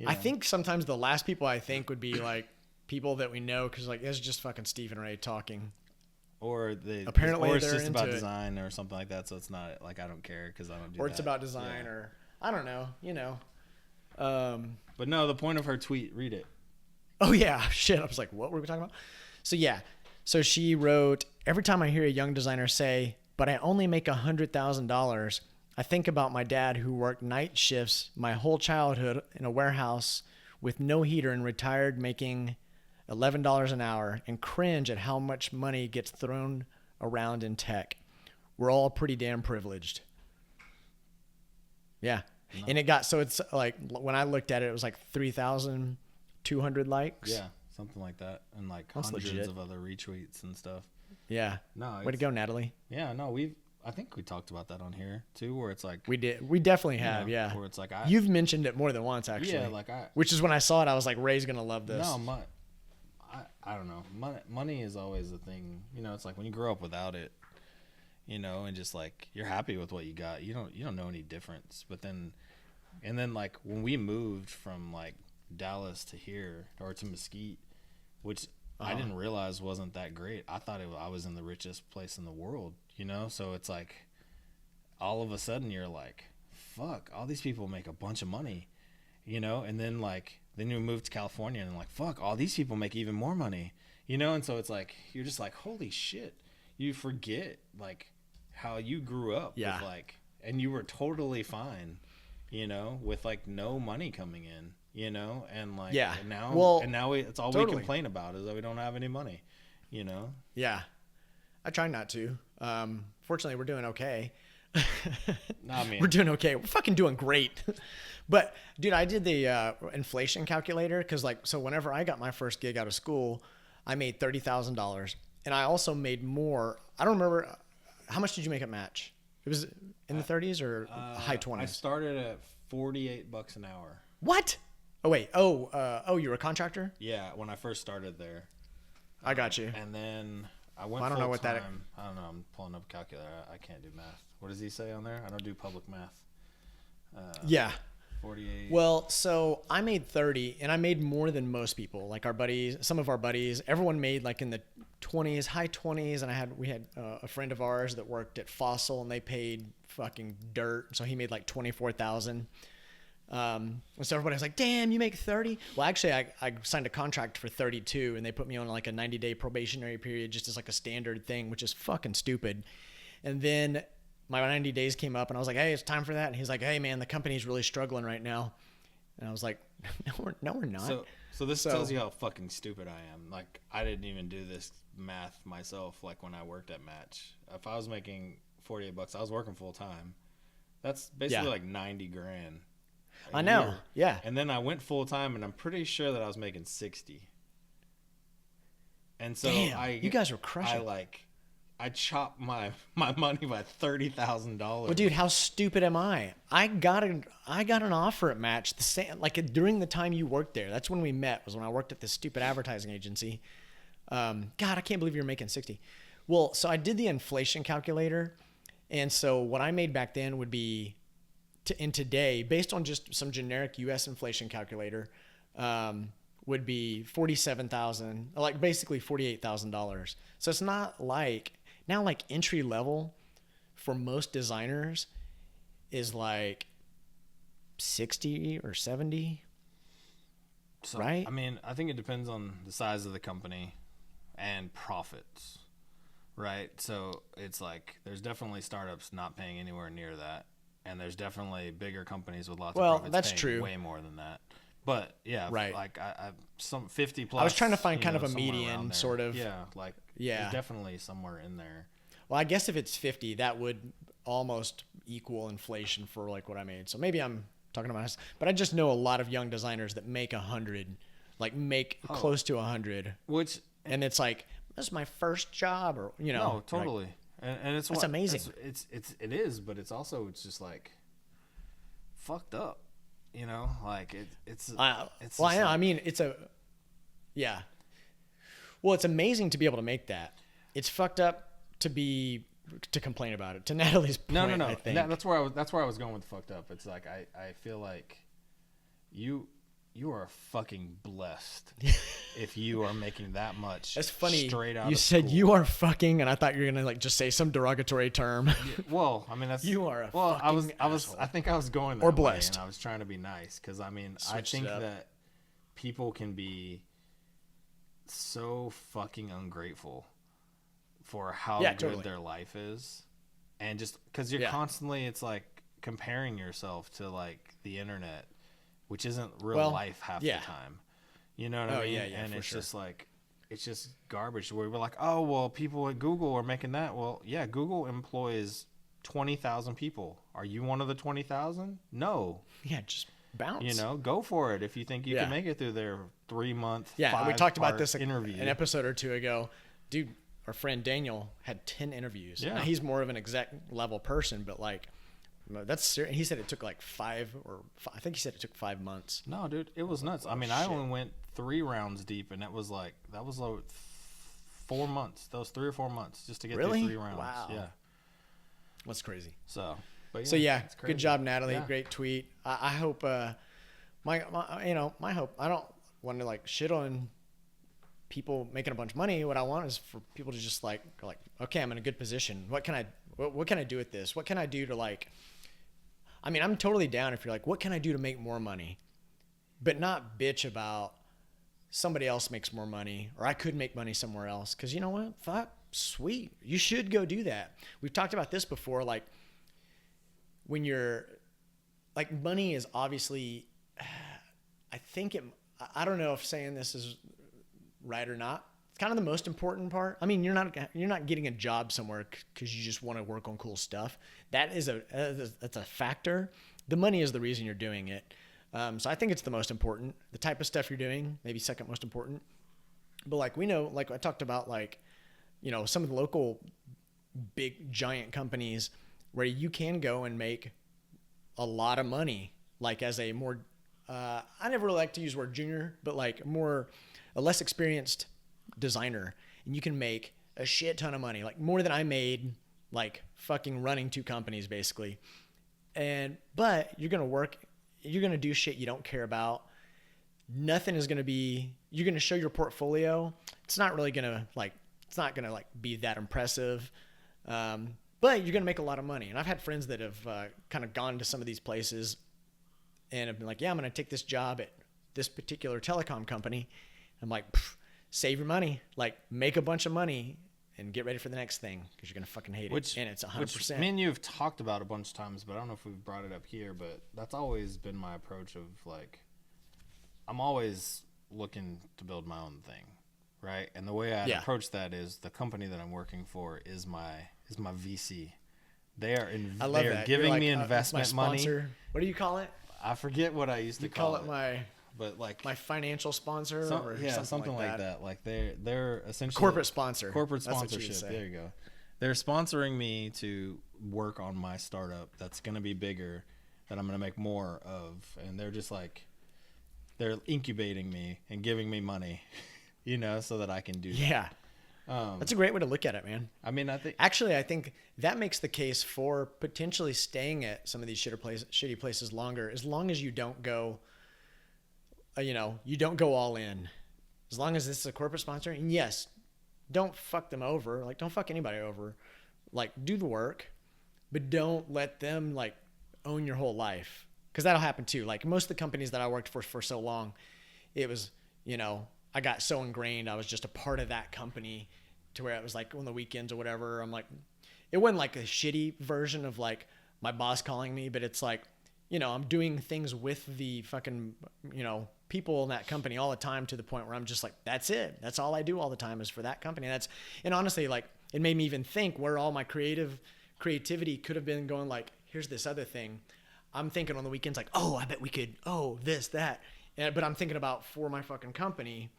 I think sometimes the last people I think would be like people that we know, because like it's just fucking Stephen Ray talking. Or it's just about design or something like that. So it's not like I don't care because I don't do that. Or it's about design or I don't know. But no, the point of her tweet, read it. Oh yeah, shit. I was like, what were we talking about? So yeah, so she wrote, every time I hear a young designer say, but I only make $100,000. I think about my dad who worked night shifts my whole childhood in a warehouse with no heater and retired making $11 an hour and cringe at how much money gets thrown around in tech. We're all pretty damn privileged. Yeah. No. And it's like, when I looked at it, it was like 3,200 likes. Yeah, something like that. And like that's hundreds legit. Of other retweets and stuff. Yeah. No. Way to go, Natalie. Yeah, no, I think we talked about that on here too, where it's like we definitely have, yeah. Where it's like you've mentioned it more than once, actually. Yeah, which is when I saw it, I was like, Ray's gonna love this. No, I don't know. Money is always a thing. It's like when you grow up without it, and just like you're happy with what you got. You don't know any difference. But then like when we moved from like Dallas to here, or to Mesquite, which I didn't realize wasn't that great. I thought I was in the richest place in the world, you know? So it's like, all of a sudden you're like, fuck, all these people make a bunch of money, you know? And then like, then you move to California and like, fuck, all these people make even more money, you know? And so it's like, you're just like, holy shit. You forget like how you grew up with like, and you were totally fine, you know, with like no money coming in, you know, and like, and now it's all we complain about is that we don't have any money, you know? Yeah. I try not to. Fortunately, we're doing okay. We're doing okay. We're fucking doing great. But dude, I did the inflation calculator because like, so whenever I got my first gig out of school, I made $30,000, and I also made more. I don't remember how much did you make at Match? It was in the 30s or high 20s. I started at $48 an hour. What? Oh wait. Oh, you were a contractor? Yeah, when I first started there. I got you. And then I went. I don't know what that. I don't know. I'm pulling up a calculator. I can't do math. What does he say on there? I don't do public math. Yeah. 48. Well, so I made 30, and I made more than most people. Like our buddies, some of our buddies, everyone made like in the 20s, high 20s. And we had a friend of ours that worked at Fossil, and they paid fucking dirt. So he made like 24,000. And so everybody was like, damn, you make 30? Well, actually I signed a contract for 32, and they put me on like a 90-day probationary period, just as like a standard thing, which is fucking stupid. And then my 90 days came up, and I was like, hey, it's time for that. And he's like, hey man, the company's really struggling right now. And I was like, no, we're not. So this tells you how fucking stupid I am. Like, I didn't even do this math myself. Like when I worked at Match, if I was making $48, I was working full time. That's basically like 90 grand. I know. Year. Yeah. And then I went full time, and I'm pretty sure that I was making 60. And so you guys were crushing. I chopped my money by $30,000. Well, dude, how stupid am I? I got an offer at Match the same like during the time you worked there. That's when we met. Was when I worked at this stupid advertising agency. God, I can't believe you're making 60. Well, so I did the inflation calculator, and so what I made back then would be, in today, based on just some generic U.S. inflation calculator, would be $47,000, like basically $48,000. So it's not like now like entry level for most designers is like 60 or 70. So, right? I mean, I think it depends on the size of the company and profits, right? So it's like there's definitely startups not paying anywhere near that. And there's definitely bigger companies with lots of profits that's paying true. way more than that. But yeah, right. Like I some 50 plus. I was trying to find kind of a median sort of. Yeah, like there's definitely somewhere in there. Well, I guess if it's 50, that would almost equal inflation for like what I made. So maybe I'm talking about myself, but I just know a lot of young designers that make 100, like make close to 100. And it's like, this is my first job, or you know. No, totally. Like, and it's amazing. It is, but it's also just like fucked up, you know. Like it's. Well, I mean, yeah. Well, it's amazing to be able to make that. It's fucked up to complain about it. To Natalie's point, no. I think. That's where I was going with fucked up. It's like I feel like you are fucking blessed if you are making that much. That's funny. Straight out. You of said school. You are fucking, and I thought you were gonna like just say some derogatory term. Well, I mean that's you are a fucking asshole. I think I was going that or blessed, way, and I was trying to be nice because I mean I think that people can be so fucking ungrateful for how good their life is, and just because you're constantly, it's like comparing yourself to like the internet, which isn't real life half the time. You know what I mean? And it's just like, it's just garbage. Where we're like, oh, well, people at Google are making that. Well, yeah, Google employs 20,000 people. Are you one of the 20,000? No. Yeah, just bounce. You know, go for it if you think you can make it through their 3-month. Yeah, we talked about this interview an episode or two ago. Dude, our friend Daniel had 10 interviews. Yeah. Now, he's more of an exec level person, but like, that's he said it took like 5 or I think he said it took 5 months. No, dude, it was nuts. I mean, I only went 3 rounds deep, and that was like 4 months. That was 3 or 4 months just to get through 3 rounds. Wow. Yeah, that's crazy. So, but good job, Natalie. Yeah. Great tweet. I hope my hope, I don't want to like shit on people making a bunch of money. What I want is for people to just like, okay, I'm in a good position. What can I do with this? What can I do to like, I mean, I'm totally down if you're like, what can I do to make more money? But not bitch about somebody else makes more money or I could make money somewhere else. Cause you know what? Fuck, sweet. You should go do that. We've talked about this before. Like when you're like, money is obviously, I don't know if saying this is right or not. It's kind of the most important part. I mean, you're not getting a job somewhere because you just want to work on cool stuff. That's a factor. The money is the reason you're doing it. So I think it's the most important. The type of stuff you're doing, maybe second most important. But like we know, like I talked about, like, you know, some of the local big giant companies where you can go and make a lot of money, like as a more, I never really like to use the word junior, but like a less experienced designer, and you can make a shit ton of money, like more than I made like fucking running 2 companies basically. But you're going to do shit you don't care about. Nothing is going to be, you're going to show your portfolio. It's not really going to like, be that impressive. But you're going to make a lot of money. And I've had friends that have kind of gone to some of these places and have been like, yeah, I'm going to take this job at this particular telecom company. I'm like, save your money, like make a bunch of money and get ready for the next thing because you're going to fucking hate it. And it's 100%. Which me and you have talked about a bunch of times, but I don't know if we've brought it up here, but that's always been my approach of like, I'm always looking to build my own thing. Right. And the way I approach that is the company that I'm working for is my VC. They are giving me investment money. What do you call it? I forget what I used to call it. My financial sponsor or something like that. Like they're essentially corporate sponsor. Corporate sponsorship. There you go. They're sponsoring me to work on my startup that's going to be bigger, that I'm going to make more of, and they're just like they're incubating me and giving me money, you know, so that I can do that. Yeah. That's a great way to look at it, man. I mean, I think that makes the case for potentially staying at some of these shitty places longer, as long as you don't go, you don't go all in. As long as this is a corporate sponsor, and yes, don't fuck them over. Like, don't fuck anybody over. Like, do the work, but don't let them like own your whole life, because that'll happen too. Like most of the companies that I worked for so long, it was, I got so ingrained. I was just a part of that company to where it was like on the weekends or whatever. I'm like, it wasn't like a shitty version of like my boss calling me, but it's like, I'm doing things with the fucking, people in that company all the time, to the point where I'm just like, that's it. That's all I do all the time is for that company. And honestly, like it made me even think where all my creativity could have been going. Like, here's this other thing. I'm thinking on the weekends, like, oh, I bet we could, this, that. But I'm thinking about for my fucking company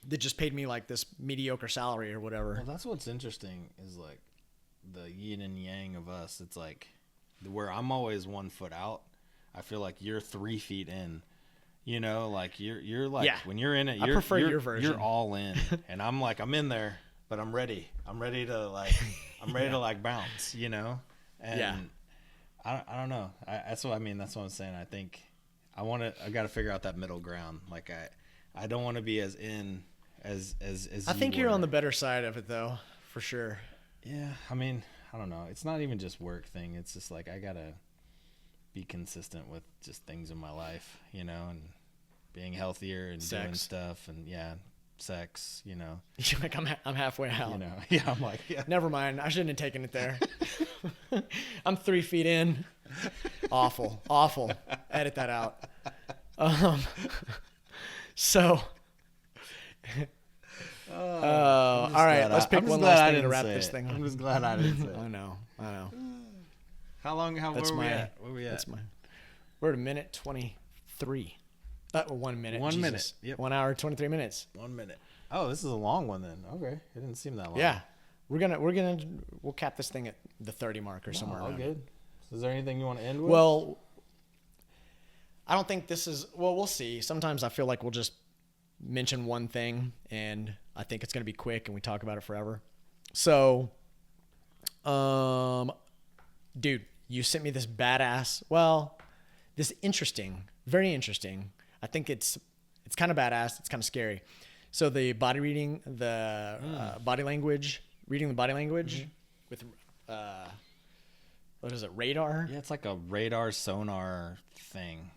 that just paid me like this mediocre salary or whatever. Well, that's what's interesting is like the yin and yang of us. It's like where I'm always 1 foot out, I feel like you're 3 feet in, like you're like, when you're in it, I prefer your version. You're all in. And I'm like, I'm in there, but I'm ready to like, to like bounce, And I don't know. That's what I'm saying. I think I got to figure out that middle ground. Like I don't want to be as in as I think you're on the better side of it though, for sure. Yeah, I mean, I don't know. It's not even just work thing. It's just like I gotta be consistent with just things in my life, and being healthier and doing stuff, and sex, You're like, I'm halfway out. Yeah, I'm like, yeah. Never mind. I shouldn't have taken it there. I'm 3 feet in. Awful. Edit that out. So. All right. Let's pick one last thing to wrap this thing on. I'm just glad I didn't say it. I know. How long? Where are we at? We're at 1:23. 1 minute. 1 Jesus. minute. Yep. 1 hour, 23 minutes. 1 minute. Oh, this is a long one then. Okay. It didn't seem that long. Yeah. We'll cap this thing at the 30 mark or somewhere around. Good. So is there anything you want to end with? Well, I don't think this is, we'll see. Sometimes I feel like we'll just mention one thing and I think it's going to be quick and we talk about it forever. So, dude, you sent me this badass, well, this interesting, very interesting. I think it's kind of badass. It's kind of scary. So the body reading, the body language, reading the body language with what is it, radar? Yeah, it's like a radar sonar thing.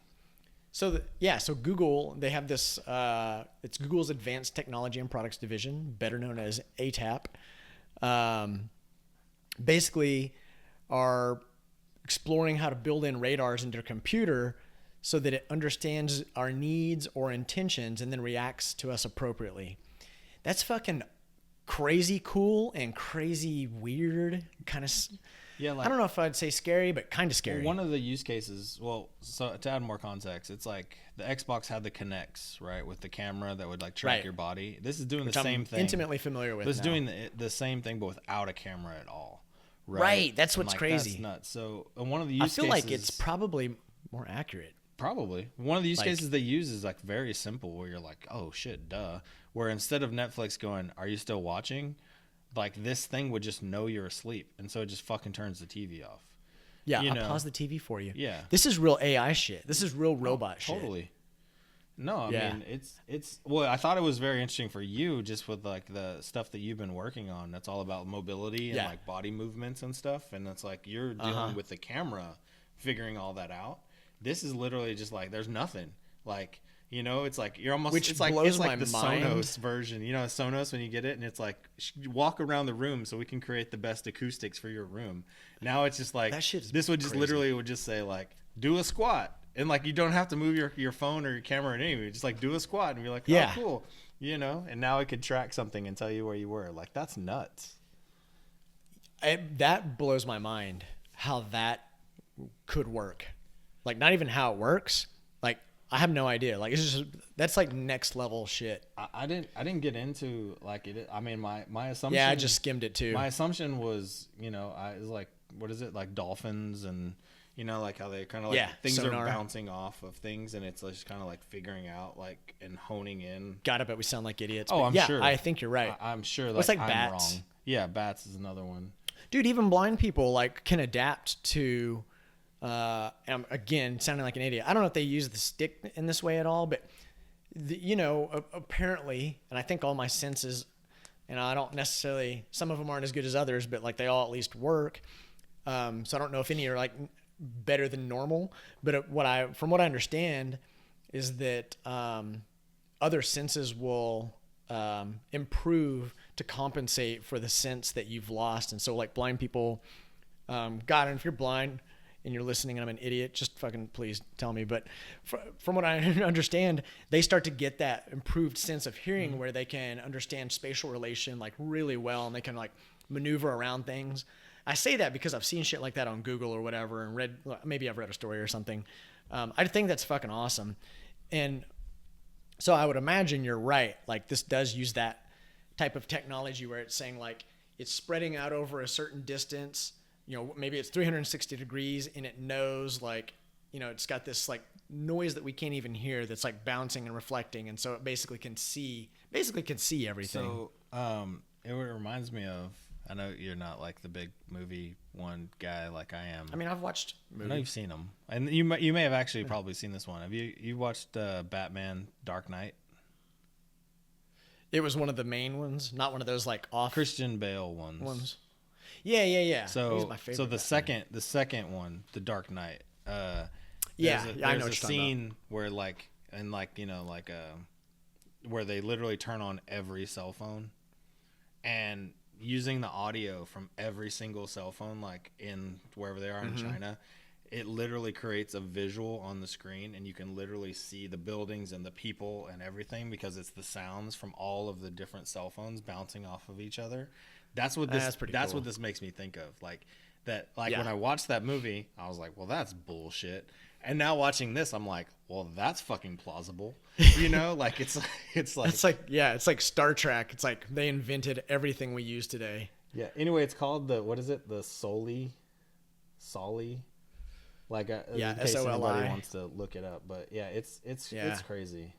So so Google, they have this. It's Google's Advanced Technology and Products Division, better known as ATAP. Basically, are exploring how to build in radars into a computer so that it understands our needs or intentions and then reacts to us appropriately. That's fucking crazy cool and crazy weird, kind of. Yeah, like, I don't know if I'd say scary, but kind of scary. Well, one of the use cases, so to add more context, it's like the Xbox had the Kinects, right, with the camera that would like track your body. This is doing the same thing. Intimately familiar with. This is doing the same thing, but without a camera at all. Right. That's what's crazy. That's nuts. So one of the use cases, I feel like it's probably more accurate. Probably. One of the use cases they use is like very simple, where you're like, oh shit, duh. Where instead of Netflix going, are you still watching? Like this thing would just know you're asleep, and so it just fucking turns the TV off. Yeah, I'll pause the TV for you. Yeah, this is real AI shit. This is real robot shit. Totally. No, I mean it's. Well, I thought it was very interesting for you, just with like the stuff that you've been working on. That's all about mobility and like body movements and stuff. And it's like you're dealing with the camera, figuring all that out. This is literally just like there's nothing. Like. You know, it's like you're almost. Which it's like blows the my mind. Sonos version. You know, Sonos when you get it, and it's like you walk around the room so we can create the best acoustics for your room. Now it's just like that shit's this would just crazy. Literally would just say like do a squat, and like you don't have to move your phone or your camera in any way. Just like do a squat, and you're like, oh cool, you know. And now it could track something and tell you where you were. Like that's nuts. That blows my mind how that could work. Like not even how it works. Like. I have no idea. Like it's just that's like next level shit. I didn't get into like it. I mean my assumption. Yeah, I just skimmed it too. My assumption was I was like what is it like dolphins and like how they kind of like things sonar. Are bouncing off of things and it's just kind of like figuring out like and honing in. Got it, but we sound like idiots. Oh, I'm sure. I think you're right. I'm sure. It's like I'm bats. Wrong. Yeah, bats is another one. Dude, even blind people like can adapt to. Again, sounding like an idiot. I don't know if they use the stick in this way at all, but apparently, and I think all my senses, and I don't necessarily, some of them aren't as good as others, but like they all at least work. So I don't know if any are like better than normal, but from what I understand is that, other senses will, improve to compensate for the sense that you've lost. And so like blind people, God, and if you're blind, and you're listening and I'm an idiot, just fucking please tell me. But from what I understand, they start to get that improved sense of hearing where they can understand spatial relation like really well and they can like maneuver around things. I say that because I've seen shit like that on Google or whatever and maybe I've read a story or something. I think that's fucking awesome. And so I would imagine you're right. Like this does use that type of technology where it's saying like it's spreading out over a certain distance. Maybe it's 360 degrees and it knows like, it's got this like noise that we can't even hear that's like bouncing and reflecting. And so it basically can see everything. So, it reminds me of, I know you're not like the big movie one guy like I am. I mean, I've watched movies. I know you've seen them and you may have actually probably seen this one. Have you watched Batman Dark Knight? It was one of the main ones, not one of those like off Christian Bale ones. Yeah. So, he's my favorite. So the second one, The Dark Knight. I know. There's a scene where like where they literally turn on every cell phone, and using the audio from every single cell phone, like in wherever they are in China, it literally creates a visual on the screen, and you can literally see the buildings and the people and everything because it's the sounds from all of the different cell phones bouncing off of each other. That's what this. That's cool. What this makes me think of. Like that. Like when I watched that movie, I was like, "Well, that's bullshit." And now watching this, I'm like, "Well, that's fucking plausible." Like it's like Star Trek. It's like they invented everything we use today. Yeah. Anyway, it's called what is it? The Soli. Like in case SOLI. anybody wants to look it up, but yeah, it's crazy.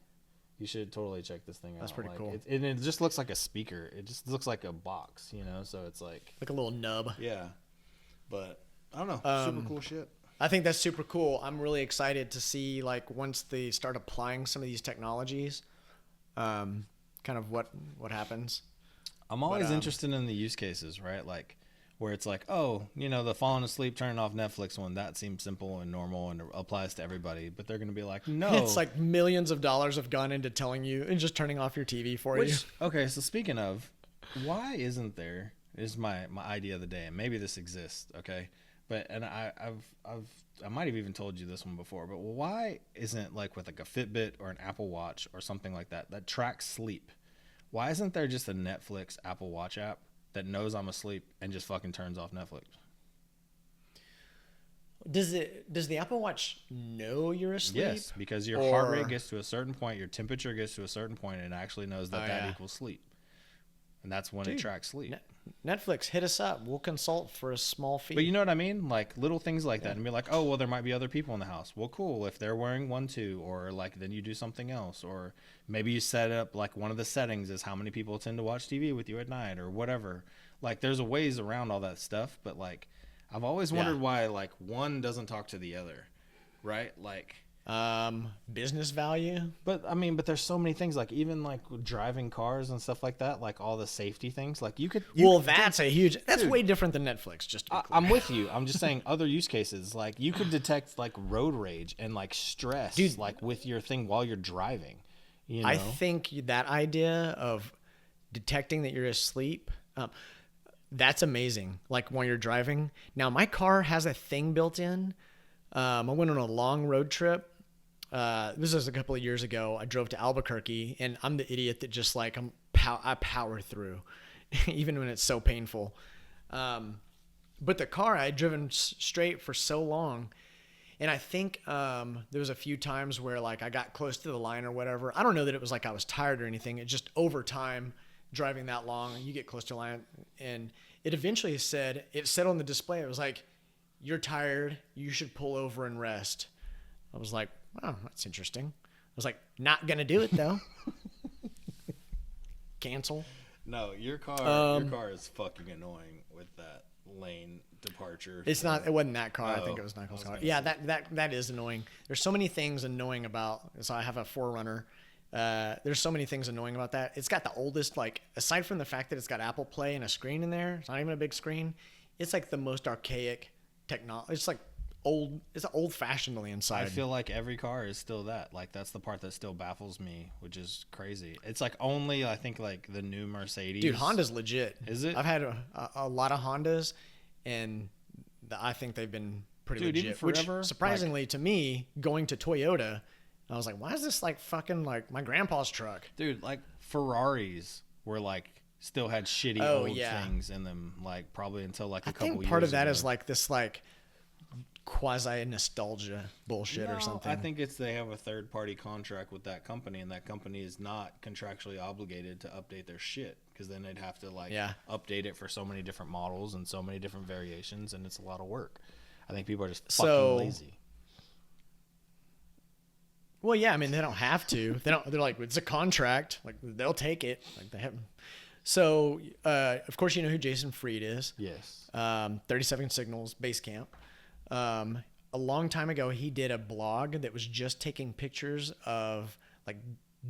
You should totally check this thing out. That's pretty cool. It just looks like a speaker. It just looks like a box, so it's like a little nub. Yeah, but I don't know. Super cool shit. I think that's super cool. I'm really excited to see like once they start applying some of these technologies, kind of what happens. I'm always interested in the use cases, right? Like where it's like, oh, the falling asleep, turning off Netflix one, that seems simple and normal and applies to everybody. But they're going to be like, no. It's like millions of dollars have gone into telling you and just turning off your TV for you. Okay, so speaking of, why isn't there, is my idea of the day, and maybe this exists, okay? But, and I might have even told you this one before, but why isn't like with like a Fitbit or an Apple Watch or something like that tracks sleep? Why isn't there just a Netflix Apple Watch app that knows I'm asleep and just fucking turns off Netflix? Does the Apple Watch know you're asleep? Yes, because your heart rate gets to a certain point, your temperature gets to a certain point, and it actually knows that equals sleep. And that's when it tracks sleep. Netflix, hit us up. We'll consult for a small fee. But you know what I mean? Like little things like that. And be like, oh, well, there might be other people in the house. Well, cool. If they're wearing one too, or like then you do something else. Or maybe you set up like one of the settings is how many people tend to watch TV with you at night or whatever. Like there's a ways around all that stuff. But like I've always wondered why like one doesn't talk to the other. Right? Like business value. But I mean, but there's so many things, like even like driving cars and stuff like that, like all the safety things, like that's way different than Netflix. Just to be clear. I'm with you. I'm just saying other use cases, like you could detect like road rage and like stress, like with your thing while you're driving. I think that idea of detecting that you're asleep, that's amazing. Like while you're driving. Now my car has a thing built in. I went on a long road trip. This was a couple of years ago. I drove to Albuquerque, and I'm the idiot that just like I power through, even when it's so painful. But the car, I had driven straight for so long, and I think there was a few times where like I got close to the line or whatever. I don't know that it was like I was tired or anything. It just over time, driving that long, you get close to the line, and it eventually said on the display, it was like, "You're tired. You should pull over and rest." I was like, "Oh, that's interesting." I was like, "Not gonna do it though." Cancel. No, your car is fucking annoying with that lane departure. It's not. It wasn't that car. I think it was Knuckles' car. Yeah, that is annoying. There's so many things annoying about. So I have a 4Runner. There's so many things annoying about that. It's got the oldest, like, aside from the fact that it's got Apple Play and a screen in there. It's not even a big screen. It's like the most archaic technology. It's like old. It's old-fashioned on the inside. I feel like every car is still that. Like that's the part that still baffles me, which is crazy. It's like only I think like the new Mercedes. Dude, Honda's legit. Is it? I've had a lot of Hondas, and I think they've been pretty legit. Even forever, which surprisingly to me, going to Toyota, I was like, why is this like fucking like my grandpa's truck? Dude, like Ferraris were like still had shitty old things in them, like probably until like a couple years ago. I think part of that is like this like quasi nostalgia bullshit or something. I think it's they have a third party contract with that company, and that company is not contractually obligated to update their shit, because then they'd have to like update it for so many different models and so many different variations, and it's a lot of work. I think people are just fucking lazy. Well, yeah, I mean they don't have to. They're like, it's a contract. Like they'll take it. Like they have. So of course you know who Jason Fried is. Yes. 37 Signals Basecamp. A long time ago, he did a blog that was just taking pictures of like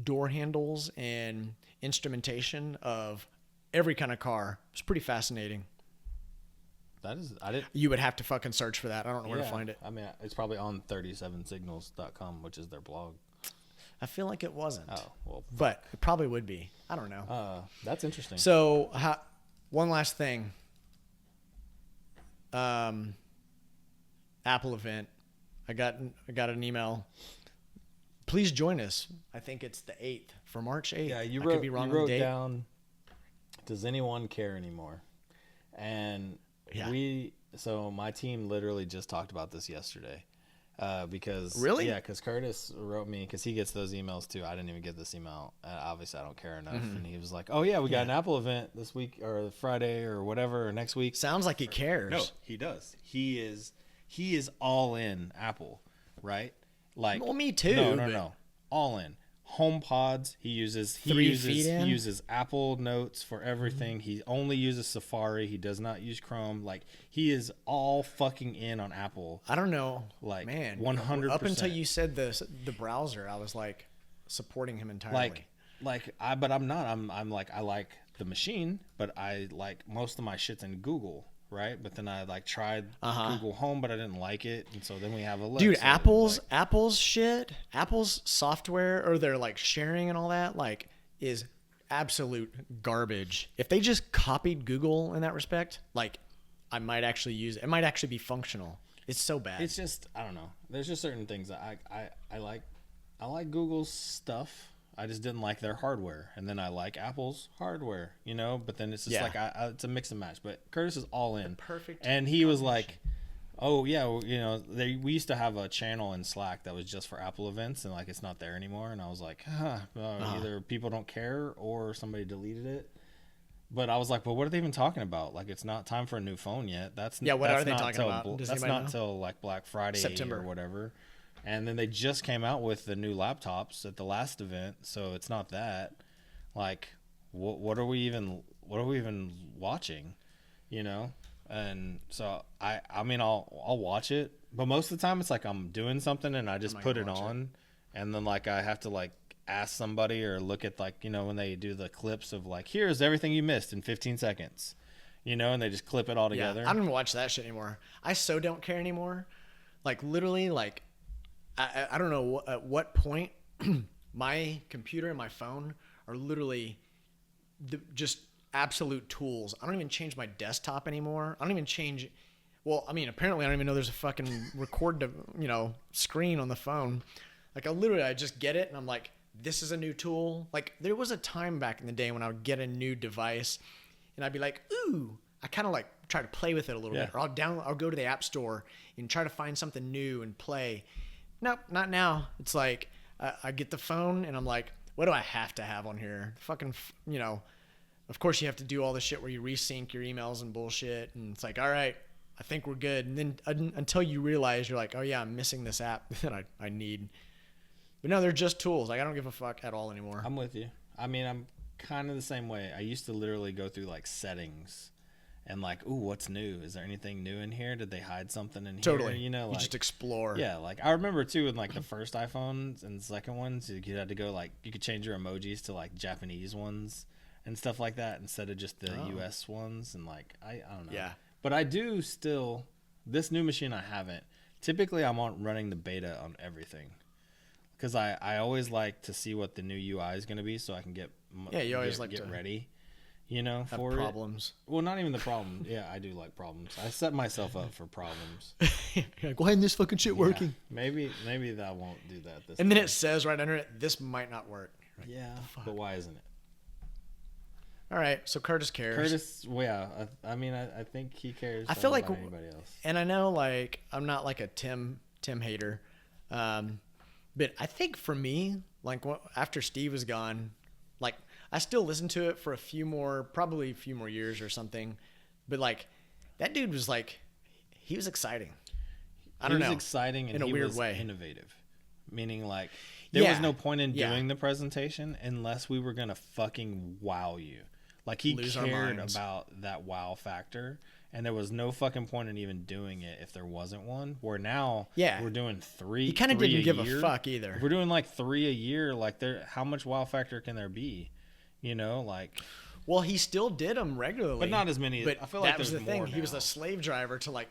door handles and instrumentation of every kind of car. It's pretty fascinating. You would have to fucking search for that. I don't know where to find it. I mean, it's probably on 37signals.com, which is their blog. I feel like it wasn't. Oh, well. But it probably would be. I don't know. That's interesting. So, one last thing. Apple event. I got an email. Please join us. I think it's the 8th for March 8th. Yeah, you wrote down, does anyone care anymore? And so my team literally just talked about this yesterday. Because really? Yeah, because Curtis wrote me, because he gets those emails too. I didn't even get this email. Obviously, I don't care enough. Mm-hmm. And he was like, "Oh yeah, we got an Apple event this week or Friday or whatever or next week." Sounds like he cares. No, he does. He is all in Apple, right? Like, well, me too. No, all in. HomePods. He uses Apple Notes for everything. He only uses Safari. He does not use Chrome. Like, he is all fucking in on Apple. I don't know. Like, man, 100%. Up until you said the browser, I was like supporting him entirely. But I'm not. I'm like, I like the machine, but I like most of my shit's in Google. Right, but then I like tried Google Home, but I didn't like it, and so then we have Alexa. Dude, Apple's software, or their like sharing and all that, like, is absolute garbage. If they just copied Google in that respect, like, I might actually use it. It might actually be functional. It's so bad. It's just, I don't know. There's just certain things that I like. I like Google's stuff. I just didn't like their hardware, and then I like Apple's hardware, you know. But then it's just like it's a mix and match. But Curtis is all in, perfect. And he was like, "Oh yeah, you know, we used to have a channel in Slack that was just for Apple events, and like it's not there anymore." And I was like, either people don't care or somebody deleted it. But I was like, "Well, what are they even talking about? Like, it's not time for a new phone yet. What are they talking about? That's not till like Black Friday September or whatever." And then they just came out with the new laptops at the last event, so it's not that. Like, what are we even watching, you know? And so I mean I'll watch it, but most of the time it's like I'm doing something and I just put it on, and then like I have to like ask somebody or look at, like, you know, when they do the clips of like, here's everything you missed in 15 seconds, you know, and they just clip it all together. I don't even watch that shit anymore. I so don't care anymore. Like, literally, like, I don't know at what point my computer and my phone are literally just absolute tools. I don't even change my desktop anymore. I don't even change. Well, I mean, apparently I don't even know there's a fucking screen on the phone. Like, I just get it and I'm like, this is a new tool. Like, there was a time back in the day when I would get a new device and I'd be like, ooh, I kind of like try to play with it a little bit, or I'll go to the App Store and try to find something new and play. Nope, not now. It's like I get the phone and I'm like, what do I have to have on here? Fucking, you know, of course you have to do all the shit where you resync your emails and bullshit. And it's like, all right, I think we're good. And then until you realize you're like, oh yeah, I'm missing this app that I need. But no, they're just tools. Like, I don't give a fuck at all anymore. I'm with you. I mean, I'm kind of the same way. I used to literally go through like settings and like, ooh, what's new? Is there anything new in here? Did they hide something in here? Totally. You know, like, you just explore. Yeah, like I remember too in like the first iPhones and second ones, you had to go like, you could change your emojis to like Japanese ones and stuff like that instead of just the US ones. And like, I don't know. Yeah. But I do still, this new machine I haven't. Typically I'm running the beta on everything. Because I always like to see what the new UI is going to be so I can get ready. You know, have for problems. Well, not even the problem. Yeah, I do like problems. I set myself up for problems. You're like, why isn't this fucking shit working? Maybe that won't do that this And time. then it says right under it, this might not work. Like, yeah, but why isn't it? All right, so Curtis cares. I mean, I think he cares. I feel like anybody else. And I know, like, I'm not like a Tim hater, but I think for me, like, after Steve was gone, like, I still listen to it for probably a few more years or something. But like, that dude was like, he was exciting. I don't know. He was exciting and in a weird was way. Innovative. Meaning like, there was no point in doing the presentation unless we were going to fucking wow you. Like, he cared about that wow factor. And there was no fucking point in even doing it if there wasn't one. Where now we're doing 3. He kind of didn't give a fuck either. If we're doing like 3 a year, like, how much wow factor can there be? You know, like. Well, he still did them regularly, but not as many. But I feel like that was the thing. Now. He was a slave driver to like,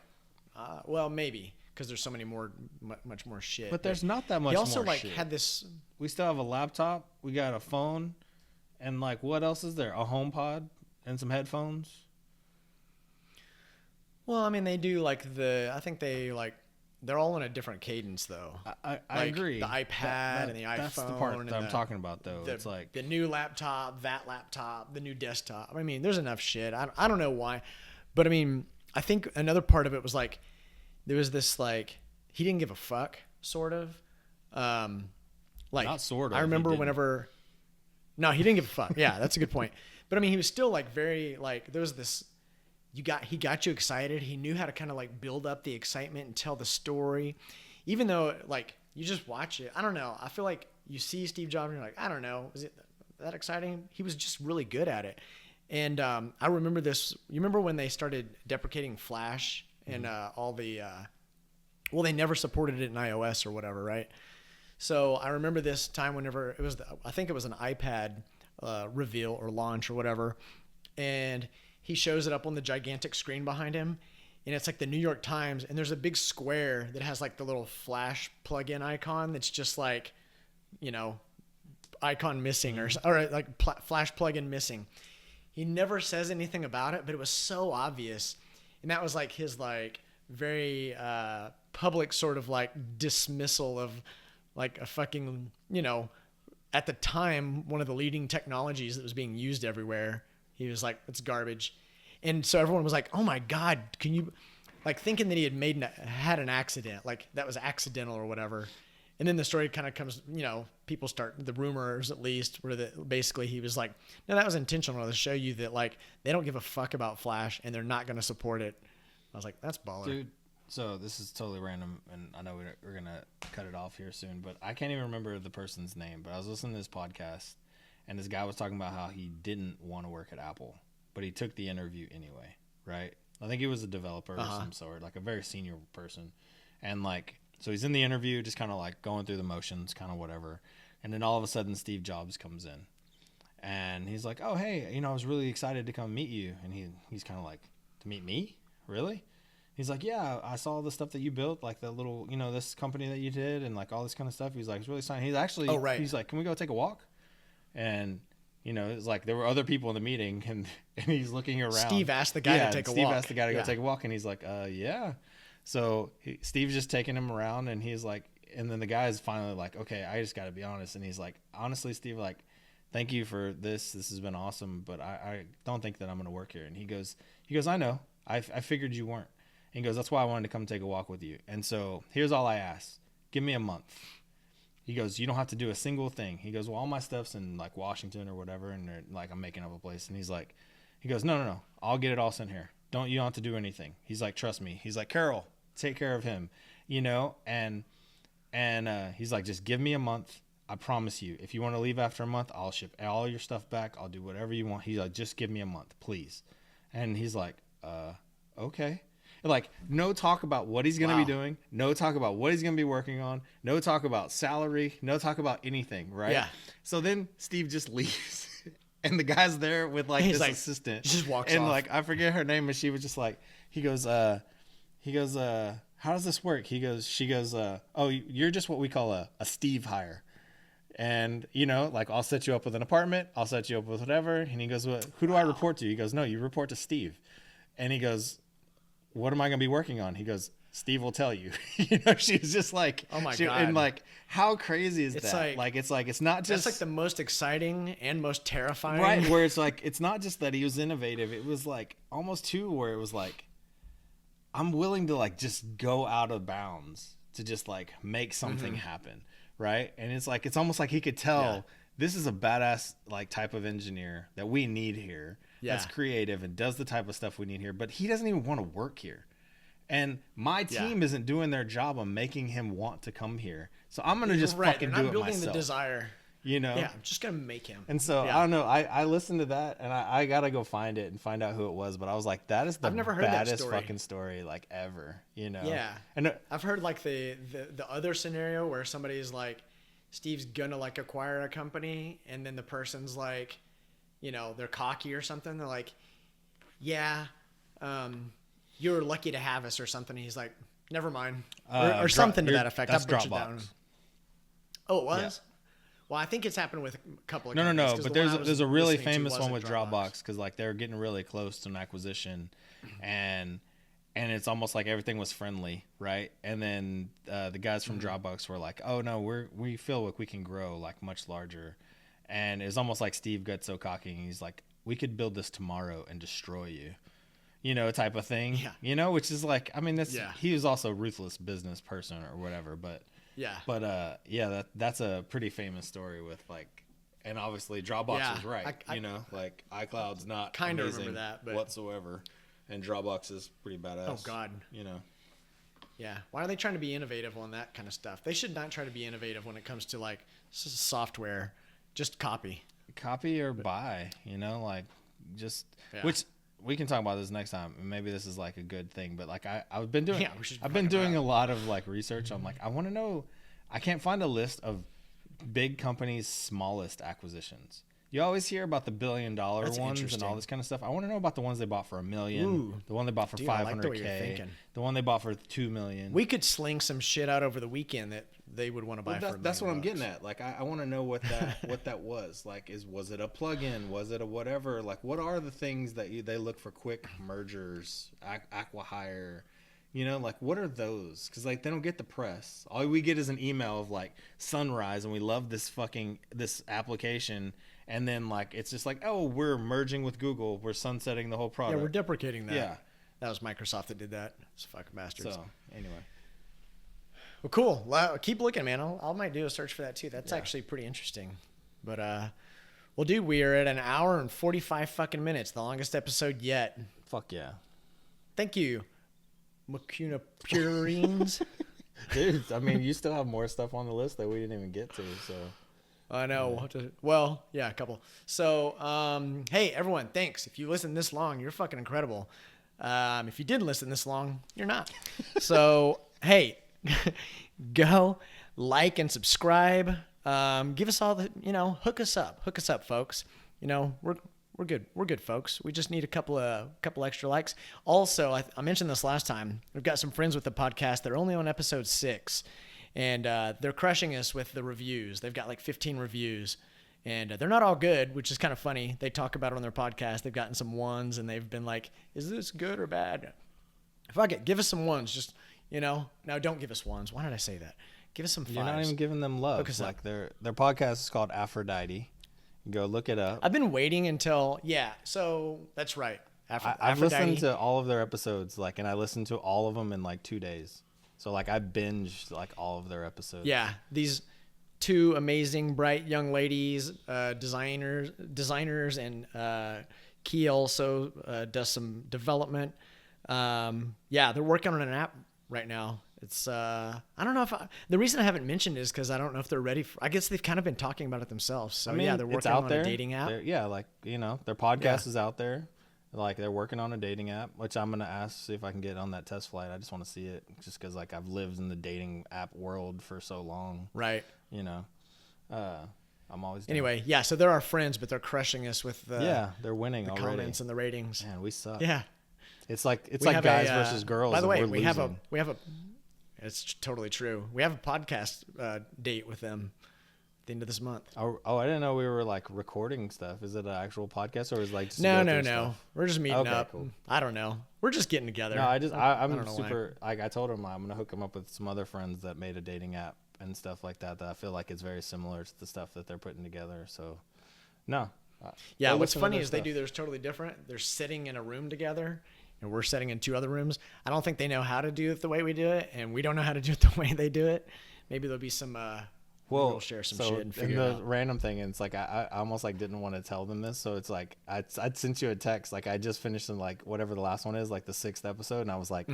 well, maybe because there's so many much more shit. But there's not that much. He also more like shit. had this. We still have a laptop. We got a phone, and like, what else is there? A HomePod and some headphones. Well, I mean, they do like I think they like. They're all in a different cadence, though. I like agree. The iPad and the iPhone. That's the part that I'm talking about, though. It's like the new laptop, the new desktop. I mean, there's enough shit. I don't know why, but I mean, I think another part of it was like there was this like he didn't give a fuck, sort of. Like, not sort of. I remember whenever. No, he didn't give a fuck. Yeah, that's a good point. But I mean, he was still like very like there was this. He got you excited. He knew how to kind of like build up the excitement and tell the story, even though like you just watch it. I don't know. I feel like you see Steve Jobs and you're like, I don't know, is it that exciting? He was just really good at it. And I remember this. You remember when they started deprecating Flash and all the well, they never supported it in iOS or whatever, right? So I remember this time whenever it was, I think it was an iPad reveal or launch or whatever, and he shows it up on the gigantic screen behind him, and it's like the New York Times, and there's a big square that has like the little Flash plug-in icon that's just like, you know, icon missing or like Flash plug-in missing. He never says anything about it, but it was so obvious, and that was like his like very public sort of like dismissal of like a fucking, you know, at the time, one of the leading technologies that was being used everywhere. He was like, it's garbage. And so everyone was like, oh my God, can you, like thinking that he had an accident, like that was accidental or whatever. And then the story kind of comes, you know, people start, the rumors at least, where basically he was like, no, that was intentional to show you that like they don't give a fuck about Flash and they're not going to support it. I was like, that's baller. Dude, so this is totally random, and I know we're going to cut it off here soon, but I can't even remember the person's name, but I was listening to this podcast, and this guy was talking about how he didn't want to work at Apple, but he took the interview anyway, right? I think he was a developer of some sort, like a very senior person. And like, so he's in the interview, just kind of like going through the motions, kind of whatever. And then all of a sudden Steve Jobs comes in, and he's like, oh, hey, you know, I was really excited to come meet you. And he's kind of like, to meet me? Really? He's like, yeah, I saw the stuff that you built, like the little, you know, this company that you did and like all this kind of stuff. He's like, it's really exciting. He's actually, he's like, can we go take a walk? And, you know, it's like there were other people in the meeting, and he's looking around. Steve asked the guy to take a walk. Steve asked the guy to go take a walk, and he's like, yeah. So Steve's just taking him around, and he's like, and then the guy is finally like, okay, I just got to be honest. And he's like, honestly, Steve, like, thank you for this. This has been awesome, but I don't think that I'm going to work here. And he goes, I know. I figured you weren't. And he goes, that's why I wanted to come take a walk with you. And so here's all I ask. Give me a month. He goes, you don't have to do a single thing. He goes, well, all my stuff's in like Washington or whatever, and they're like, I'm making up a place. And he goes, no, I'll get it all sent here. You don't have to do anything. He's like, trust me. He's like, Carol, take care of him, you know? And he's like, just give me a month. I promise you, if you want to leave after a month, I'll ship all your stuff back. I'll do whatever you want. He's like, just give me a month, please. And he's like, okay. Like, no talk about what he's going to be doing. No talk about what he's going to be working on. No talk about salary. No talk about anything, right? Yeah. So then Steve just leaves, and the guy's there with like this assistant. Just walks off. And like, I forget her name, but she was just like, he goes, how does this work? She goes, oh, you're just what we call a Steve hire. And, you know, like, I'll set you up with an apartment. I'll set you up with whatever. And he goes, who do I report to? He goes, no, you report to Steve. And he goes, what am I going to be working on? He goes, Steve will tell you. You know, she's just like, oh my God. And like, how crazy is that? It's not just. That's like the most exciting and most terrifying. Right. Where it's like, it's not just that he was innovative. It was like almost too where it was like, I'm willing to like just go out of bounds to just like make something happen. Right. And it's like, it's almost like he could tell this is a badass like type of engineer that we need here. That's creative and does the type of stuff we need here, but he doesn't even want to work here. And my team isn't doing their job of making him want to come here. So I'm going to just fucking do it myself. I'm building the desire. You know? Yeah, I'm just going to make him. And so, I don't know. I listened to that, and I got to go find it and find out who it was. But I was like, that is the baddest fucking story, like, ever. You know? Yeah. And I've heard, like, the other scenario where somebody's like, Steve's going to, like, acquire a company, and then the person's like, you know, they're cocky or something. They're like, yeah, you're lucky to have us or something. And he's like, never mind. Or something to that effect. That's Dropbox. Oh, it was? Yeah. Well, I think it's happened with a couple of companies. No. But there's a really famous one with Dropbox because like they're getting really close to an acquisition, and it's almost like everything was friendly, right? And then the guys from Dropbox were like, oh no, we feel like we can grow like much larger. And it's almost like Steve got so cocky, and he's like, we could build this tomorrow and destroy you, you know, type of thing, you know, which is like, I mean, he was also a ruthless business person or whatever, but that's a pretty famous story with like, and obviously Dropbox is right, you know, like iCloud's not kind of remember that, but whatsoever. And Dropbox is pretty badass. Oh God. You know? Yeah. Why are they trying to be innovative on that kind of stuff? They should not try to be innovative when it comes to like software. Just copy or buy, like just, which we can talk about this next time. Maybe this is like a good thing, but like I've been doing, a lot of like research. I'm like, I want to know, I can't find a list of big companies' smallest acquisitions. You always hear about the $1 billion ones and all this kind of stuff. I want to know about the ones they bought for $1 million, the one they bought for $500K, the one they bought for $2 million. We could sling some shit out over the weekend that they would want to buy for $1 million. That's what I'm getting at. Like, I want to know what that was. Like, was it a plug-in? Was it a whatever? Like, what are the things that they look for? Quick mergers, acqui-hire. Like, what are those? Because, like, they don't get the press. All we get is an email of, like, Sunrise, and we love this application. And then, like, it's just like, oh, we're merging with Google. We're sunsetting the whole product. Yeah, we're deprecating that. Yeah. That was Microsoft that did that. Those fucking bastards. So, anyway. Well, cool. Well, keep looking, man. I might do a search for that, too. That's actually pretty interesting. But, well, dude, we are at an hour and 45 fucking minutes. The longest episode yet. Fuck yeah. Thank you, Macuna Purines. Dude, I mean, you still have more stuff on the list that we didn't even get to, so... I know. Well, yeah, a couple. So, hey, everyone, thanks. If you listened this long, you're fucking incredible. If you didn't listen this long, you're not. So, hey, go like and subscribe. Give us all the, hook us up, folks. We're good. We're good, folks. We just need a couple extra likes. Also, I mentioned this last time. We've got some friends with the podcast. They're only on episode 6. And they're crushing us with the reviews. They've got like 15 reviews. And they're not all good, which is kind of funny. They talk about it on their podcast. They've gotten some 1s, and they've been like, is this good or bad? Fuck it. Give us some 1s. Just, no, don't give us 1s. Why did I say that? Give us some 5s. You're not even giving them love. Like their podcast is called Aphrodite. Go look it up. I've been waiting until, so that's right. I've listened to all of their episodes, and I listened to all of them in like 2 days. So, like, I binged, like, all of their episodes. Yeah. These 2 amazing, bright young ladies, designers, and Key also does some development. They're working on an app right now. It's, I don't know if the reason I haven't mentioned is because I don't know if they're ready I guess they've kind of been talking about it themselves. So, they're working on a dating app. Their podcast is out there. Like, they're working on a dating app, which I'm going to see if I can get on that test flight. I just want to see it just because, like, I've lived in the dating app world for so long. Right. I'm always down. Anyway, so they're our friends, but they're crushing us with they're winning already. Comments and the ratings. Man, we suck. Yeah. It's like guys versus girls. By the way, we have a it's totally true. We have a podcast date with them at the end of this month. Oh, I didn't know we were like recording stuff. Is it an actual podcast or is it like just no? Stuff? We're just meeting up. Cool. I don't know. We're just getting together. No, I'm super. Like I told him, I'm gonna hook him up with some other friends that made a dating app and stuff like that. That I feel like it's very similar to the stuff that they're putting together. So, no. Yeah, what's funny is they do theirs totally different. They're sitting in a room together, and we're sitting in 2 other rooms. I don't think they know how to do it the way we do it, and we don't know how to do it the way they do it. Maybe there'll be some. We'll share some shit and figure it out. The random thing, and it's like I almost like didn't want to tell them this, so it's like I'd sent you a text. Like I just finished in like whatever the last one is, like the 6th episode, and I was like,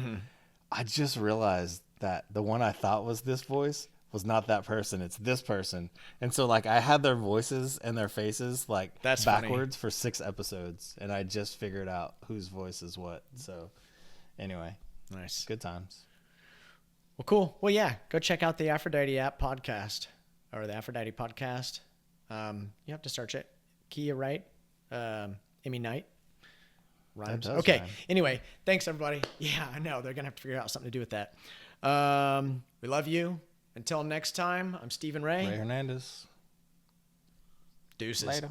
I just realized that the one I thought was this voice was not that person. It's this person. And so like I had their voices and their faces like That's backwards for 6 episodes, and I just figured out whose voice is what. So anyway, nice, good times. Well, cool. Well, yeah, go check out the Aphrodite app podcast or the Aphrodite podcast. You have to search it. Kia Wright, Emmy Knight. Rhymes. Okay. Rhyme. Anyway, thanks everybody. Yeah, I know they're gonna have to figure out something to do with that. We love you. Until next time, I'm Stephen Ray. Ray Hernandez. Deuces. Later.